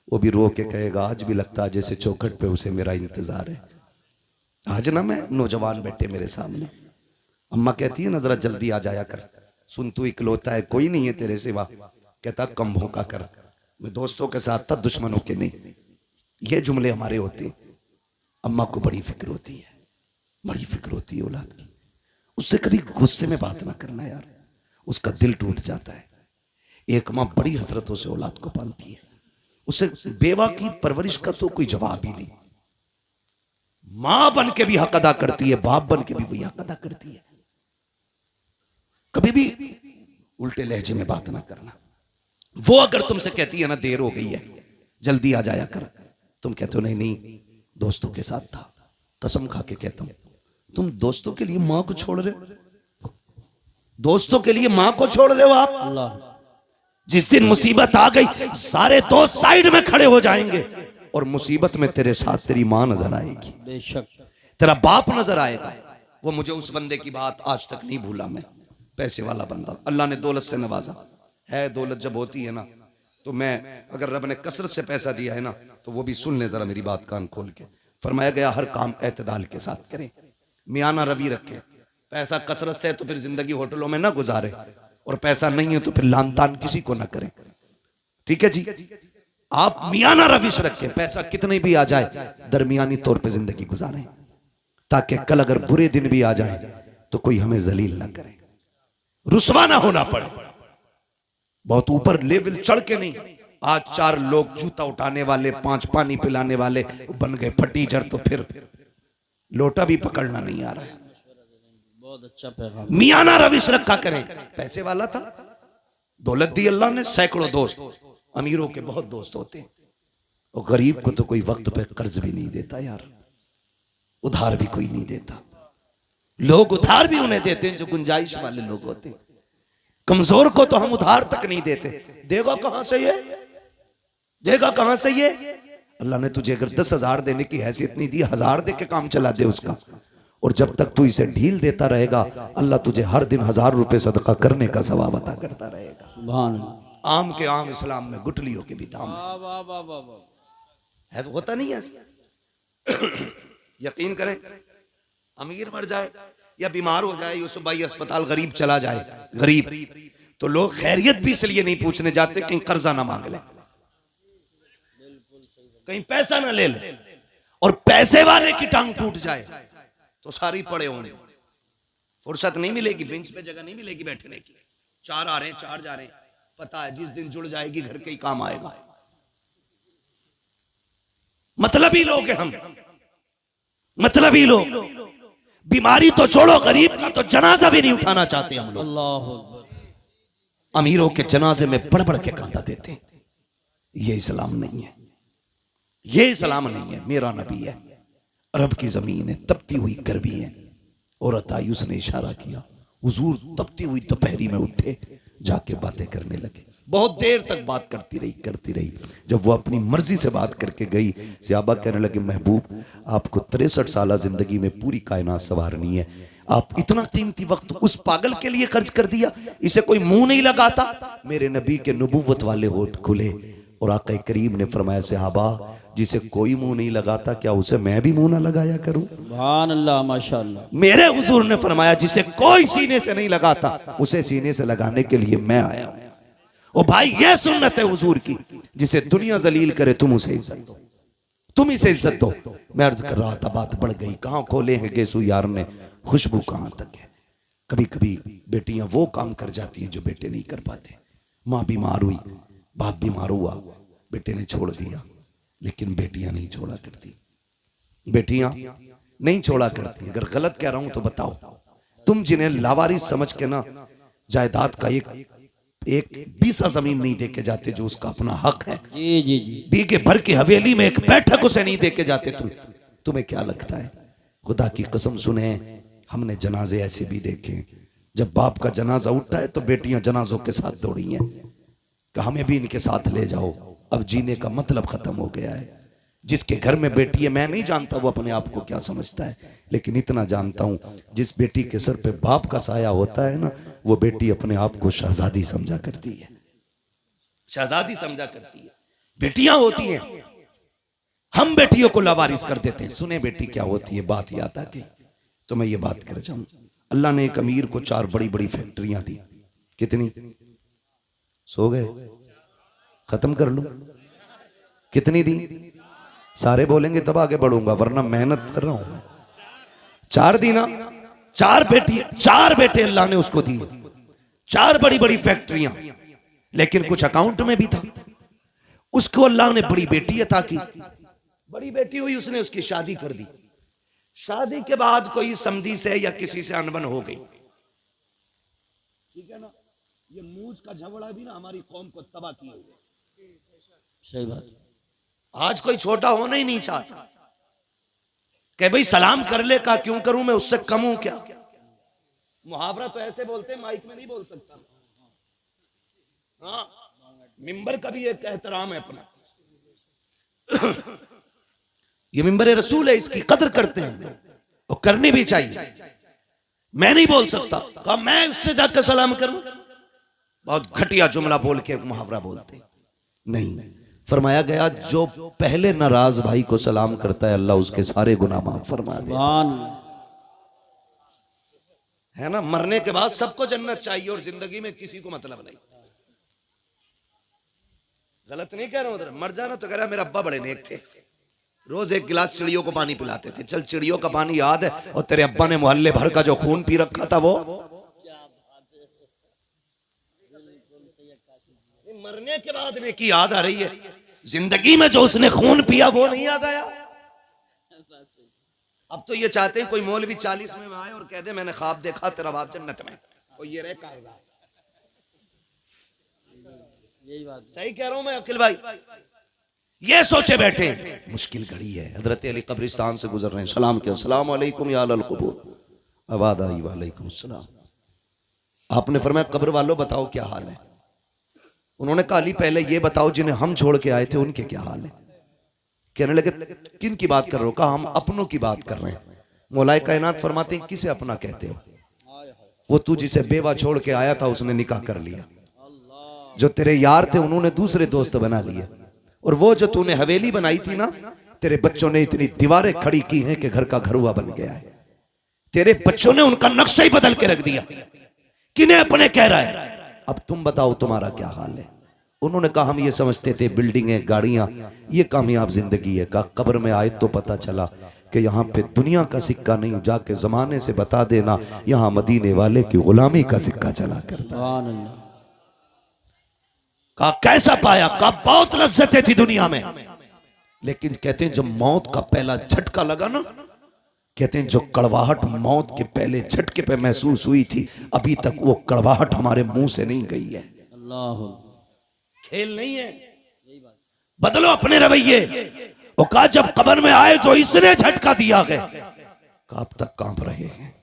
A: वो भी रो के कहेगा आज भी लगता है जैसे चौखट पे उसे मेरा इंतजार है। आज ना मैं नौजवान बैठे मेरे सामने, अम्मा कहती है ना जरा जल्दी आ जाया कर, सुन तू इकलौता है, कोई नहीं है तेरे सिवा। कहता कम भौंका कर, मैं दोस्तों के साथ था, दुश्मनों के नहीं। ये जुमले हमारे होते हैं। अम्मा को बड़ी फिक्र होती है, बड़ी फिक्र होती है औलाद की। उससे कभी गुस्से में बात ना करना यार, उसका दिल टूट जाता है। एक माँ बड़ी हसरतों से औलाद को पालती है, उसे बेवा की परवरिश का तो कोई जवाब ही नहीं। मां बन के भी हक अदा करती है, बाप बन के भी वही हक अदा करती है। कभी भी उल्टे लहजे में बात ना करना। वो अगर तुमसे कहती है ना देर हो गई है, जल्दी आ जाया कर, तुम कहते हो नहीं नहीं दोस्तों के साथ था, कसम खा के कहता हूं, तुम दोस्तों के लिए मां को छोड़ रहे हो, दोस्तों के लिए मां को छोड़ रहे हो आप।
B: अल्लाह,
A: जिस दिन मुसीबत आ गई सारे दोस्त साइड में खड़े हो जाएंगे और मुसीबत में तेरे साथ तेरी मां नजर आएगी,
B: बेशक
A: तेरा बाप नजर आएगा। वो मुझे उस बंदे की बात आज तक नहीं भूला मैं, पैसे वाला बंदा, अल्लाह ने दौलत से नवाजा है। दौलत जब होती है ना तो मैं, अगर रब ने कसरत से पैसा दिया है ना तो वो भी सुन ले जरा मेरी बात कान खोल के। फरमाया गया हर काम एतदाल के साथ करें, मियाना रवि रखे। पैसा कसरत से है तो फिर जिंदगी होटलों में ना गुजारे, और पैसा नहीं है तो फिर लानतान किसी को ना करें। ठीक है जी, आप मियाना रविश रखें, पैसा कितने भी आ जाए दरमियानी तौर पे जिंदगी गुजारें, ताकि कल अगर बुरे दिन भी आ जाए तो कोई हमें जलील ना करे, रुसवा ना होना पड़े। बहुत ऊपर लेवल चढ़ के नहीं। आज 4 लोग जूता उठाने वाले, 5 पानी पिलाने वाले बन गए फटीचर, तो फिर लोटा भी पकड़ना नहीं आ रहा है।
B: बहुत अच्छा पैगाम।
A: मियाना रविश रखा करें। पैसे वाला था, दौलत दी अल्लाह ने, सैकड़ों दोस्त, अमीरों के बहुत दोस्त होते हैं, और गरीब को तो कोई वक्त पे कर्ज भी नहीं देता यार, उधार भी कोई नहीं देता। लोग उधार भी उन्हें देते हैं जो गुंजाइश वाले लोग होते हैं, कमजोर को तो हम उधार तक नहीं देते। देगा कहां से ये, देगा कहां से ये। अल्लाह ने तुझे अगर 10,000 देने की हैसियत नहीं दी, 1000 दे के काम चला दे उसका, और जब तक तू इसे ढील देता रहेगा अल्लाह तुझे हर दिन 1000 रुपए सदका करने का सवाब अता करता रहेगा।
B: सुभान अल्लाह।
A: आम के आम इस्लाम में गुटलियों के भी दाम है।
B: वाह वाह वाह वाह वाह।
A: है तो होता नहीं है ऐसा। यकीन करें, अमीर मर जाए या बीमार हो जाए, यूसुफ भाई अस्पताल, गरीब चला जाए, गरीब, तो लोग खैरियत भी इसलिए नहीं पूछने जाते कहीं कर्जा ना मांग ले, कहीं पैसा ना ले ले। और पैसे वाले की टांग टूट जाए तो सारी पड़े होंगे, फुर्सत नहीं मिलेगी, बेंच पे जगह नहीं मिलेगी बैठने की। 4 आ रहे हैं, 4 जा रहे हैं, पता है जिस दिन जुड़ जाएगी घर के ही काम आएगा। मतलबी लोग हैं हम, मतलबी लोग। बीमारी तो छोड़ो, गरीब का तो जनाजा भी नहीं उठाना चाहते हम लोग।
B: अल्लाह अकबर।
A: अमीरों के जनाजे में बढ़ बढ़ के कांदा देते हैं। ये इस्लाम नहीं है, ये इस्लाम नहीं है। मेरा नबी है, अरब की जमीन है, तपती हुई गर्मी है। औरत आई, उसने इशारा किया, हुजूर तपती हुई दोपहरी में उठे, जाके बातें करने लगे। बहुत देर तक बात करती रही। जब वो अपनी मर्जी से बात करके गई, सहाबा कहने लगे महबूब आपको 63 साल जिंदगी में पूरी कायनात संवारनी है, आप इतना कीमती वक्त उस पागल के लिए खर्च कर दिया, इसे कोई मुंह नहीं लगाता। मेरे नबी के नबूवत वाले होठ खुले और आका करीम ने फरमाया सहाबा जिसे कोई मुंह नहीं लगाता क्या उसे मैं भी मुंह ना लगाया करूं।
B: सुभान अल्लाह, माशाअल्लाह।
A: मेरे हुजूर ने फरमाया जिसे कोई सीने से नहीं लगाता उसे सीने से लगाने के लिए मैं आया हूं। ओ भाई ये सुन्नत है हुजूर की, जिसे दुनिया जलील करे तुम उसे इज्जत दो, तुम इसे इज्जत दो। मैं अर्ज कर रहा था, बात बढ़ गई, कहां खोले हैं गेसू यार ने, खुशबू कहां तक है। कभी कभी बेटियां वो काम कर जाती हैं जो बेटे नहीं कर पाते। माँ बीमार हुई, बाप बीमार हुआ, बेटे ने छोड़ दिया, लेकिन बेटियां नहीं छोड़ा करती, बेटियां नहीं छोड़ा करती। अगर गलत कह रहा हूं तो बताओ, तुम जिन्हें लावारिस समझ के ना जायदाद का एक बीसा जमीन नहीं देके जाते जो उसका अपना हक है,
B: जी जी जी,
A: बीघे भर की हवेली में एक बैठक उसे नहीं देके जाते, तुम्हें क्या लगता है? खुदा की कसम सुने, हमने जनाजे ऐसे भी देखे, जब बाप का जनाजा उठता है तो बेटियां जनाजों के साथ दौड़ी हैं कि हमें भी इनके साथ ले जाओ। अब जीने का मतलब खत्म हो गया है। जिसके घर में बेटी है, मैं नहीं जानता वो अपने आप को क्या समझता है, लेकिन इतना जानता हूं जिस बेटी के सर पे बाप का साया होता है ना, वो बेटी अपने आप को शहजादी समझा करती है, शहजादी समझा करती है। बेटियां होती हैं, हम बेटियों को लावारिस कर देते हैं। सुने बेटी क्या होती है, बात याद आ गई तो मैं ये बात कर जाऊं। अल्लाह ने एक अमीर को 4 बड़ी बड़ी फैक्ट्रियां दी। कितनी? सो गए? खत्म कर लूं? कितनी दी? सारे बोलेंगे तब आगे बढ़ूंगा, वरना मेहनत कर रहा हूं मैं। 4 दी ना? 4 बेटे अल्लाह ने उसको दिए, 4 बड़ी बड़ी फैक्ट्रियां, लेकिन कुछ अकाउंट में भी था। उसको अल्लाह ने बड़ी बेटी अता की। बड़ी बेटी हुई, उसने उसकी शादी कर दी। शादी के बाद कोई समधी से या किसी से अनबन हो गई, ठीक है ना? ये मूंछ का झगड़ा भी ना हमारी कौम को तबाह किए हुए।
B: सही बात।
A: आज कोई छोटा होना ही नहीं चाहता कि भाई सलाम कर ले का क्यों करूं मैं, उससे कम हूं क्या? मुहावरा तो ऐसे बोलते हैं, माइक में नहीं बोल सकता। हाँ, मिंबर का भी एक एहतराम है अपना। ये मिंबर रसूल है, इसकी कदर करते हैं और करनी भी चाहिए। मैं नहीं बोल सकता, कहा मैं उससे जाकर सलाम करूं। बहुत घटिया जुमला बोल के मुहावरा बोलते नहीं। फरमाया गया जो पहले नाराज भाई को सलाम करता है अल्लाह उसके सारे गुनाह माफ फरमा दे, है ना? मरने के बाद सबको जन्नत चाहिए और जिंदगी में किसी को मतलब नहीं। गलत नहीं कह रहा हूं, मर जाना तो कह रहा मेरे अब्बा बड़े नेक थे, रोज 1 गिलास चिड़ियों को पानी पिलाते थे। चल चिड़ियों का पानी याद है, और तेरे अब्बा ने मोहल्ले भर का जो खून पी रखा था वो मरने के बाद में की याद आ रही है। जिंदगी में जो उसने खून पिया वो नहीं याद आया। अब तो ये चाहते हैं कोई मौलवी 40 में आए और कह दे मैंने ख्वाब देखा तेरा बाप जन्नत में, और ये रहे कागजात।
B: यही बात
A: सही कह रहा हूं मैं अखिल भाई? ये सोचे बैठे मुश्किल घड़ी है। हजरत अली कब्रिस्तान से गुजर रहे हैं, सलाम किया, अस्सलाम वालेकुम या अहल क़ुबूर। आवाज़ आई वालेकुम सलाम। आपने फरमाया कब्र वालों बताओ क्या हाल है? उन्होंने कहा अली पहले ये बताओ जिन्हें हम छोड़ के आए थे उनके क्या हाल है? कहने लगे किन की बात कर रहे हो? कहा हम अपनों की बात कर रहे हैं। मौलाए कायनात फरमाते हैं किसे अपना कहते हो? वो तू जिसे बेवा छोड़ के आया था उसने निकाह कर लिया, जो तेरे यार थे उन्होंने दूसरे दोस्त बना लिए, और वो जो तूने हवेली बनाई थी ना, तेरे बच्चों ने इतनी दीवारें खड़ी की हैं कि घर का घरुआ बन गया है। तेरे बच्चों ने उनका नक्शा ही बदल के रख दिया। किन्हें अपने कह रहा है? अब तुम बताओ तुम्हारा क्या हाल है? उन्होंने कहा हम ये समझते थे बिल्डिंगें गाड़ियां ये कामयाब जिंदगी है। कहा कब्र में आए तो पता चला कि यहाँ पे दुनिया का सिक्का नहीं, जाके जमाने से बता देना यहाँ मदीने वाले की गुलामी का सिक्का चला करता। कहा कैसा पाया? कहा बहुत लज्जतें थी दुनिया में, लेकिन कहते हैं जब मौत का पहला झटका लगा ना, कहते हैं जो कड़वाहट मौत के पहले झटके पे महसूस हुई थी अभी तक वो कड़वाहट हमारे मुंह से नहीं गई है।
B: अल्लाह,
A: खेल नहीं है। बदलो अपने रवैये। वो कहा जब कब्र में आए जो इसने झटका दिया गया, कब तक कांप रहे हैं?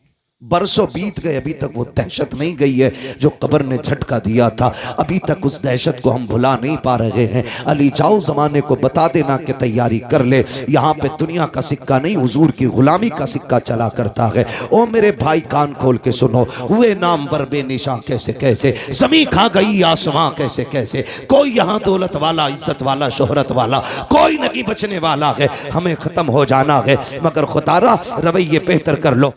A: बरसों बीत गए, अभी तक वो दहशत नहीं गई है जो कब्र ने झटका दिया था। अभी तक उस दहशत को हम भुला नहीं पा रहे हैं। अली जाओ जमाने को बता देना कि तैयारी कर ले, यहाँ पे दुनिया का सिक्का नहीं हुजूर की गुलामी का सिक्का चला करता है। ओ मेरे भाई कान खोल के सुनो, हुए नामवर बेनिशां कैसे कैसे, जमी खा गई आसमां कैसे कैसे। कोई यहाँ दौलत वाला, इज्जत वाला, शोहरत वाला कोई नहीं बचने वाला है। हमें खत्म हो जाना है, मगर खुदारा रवैये बेहतर कर लो।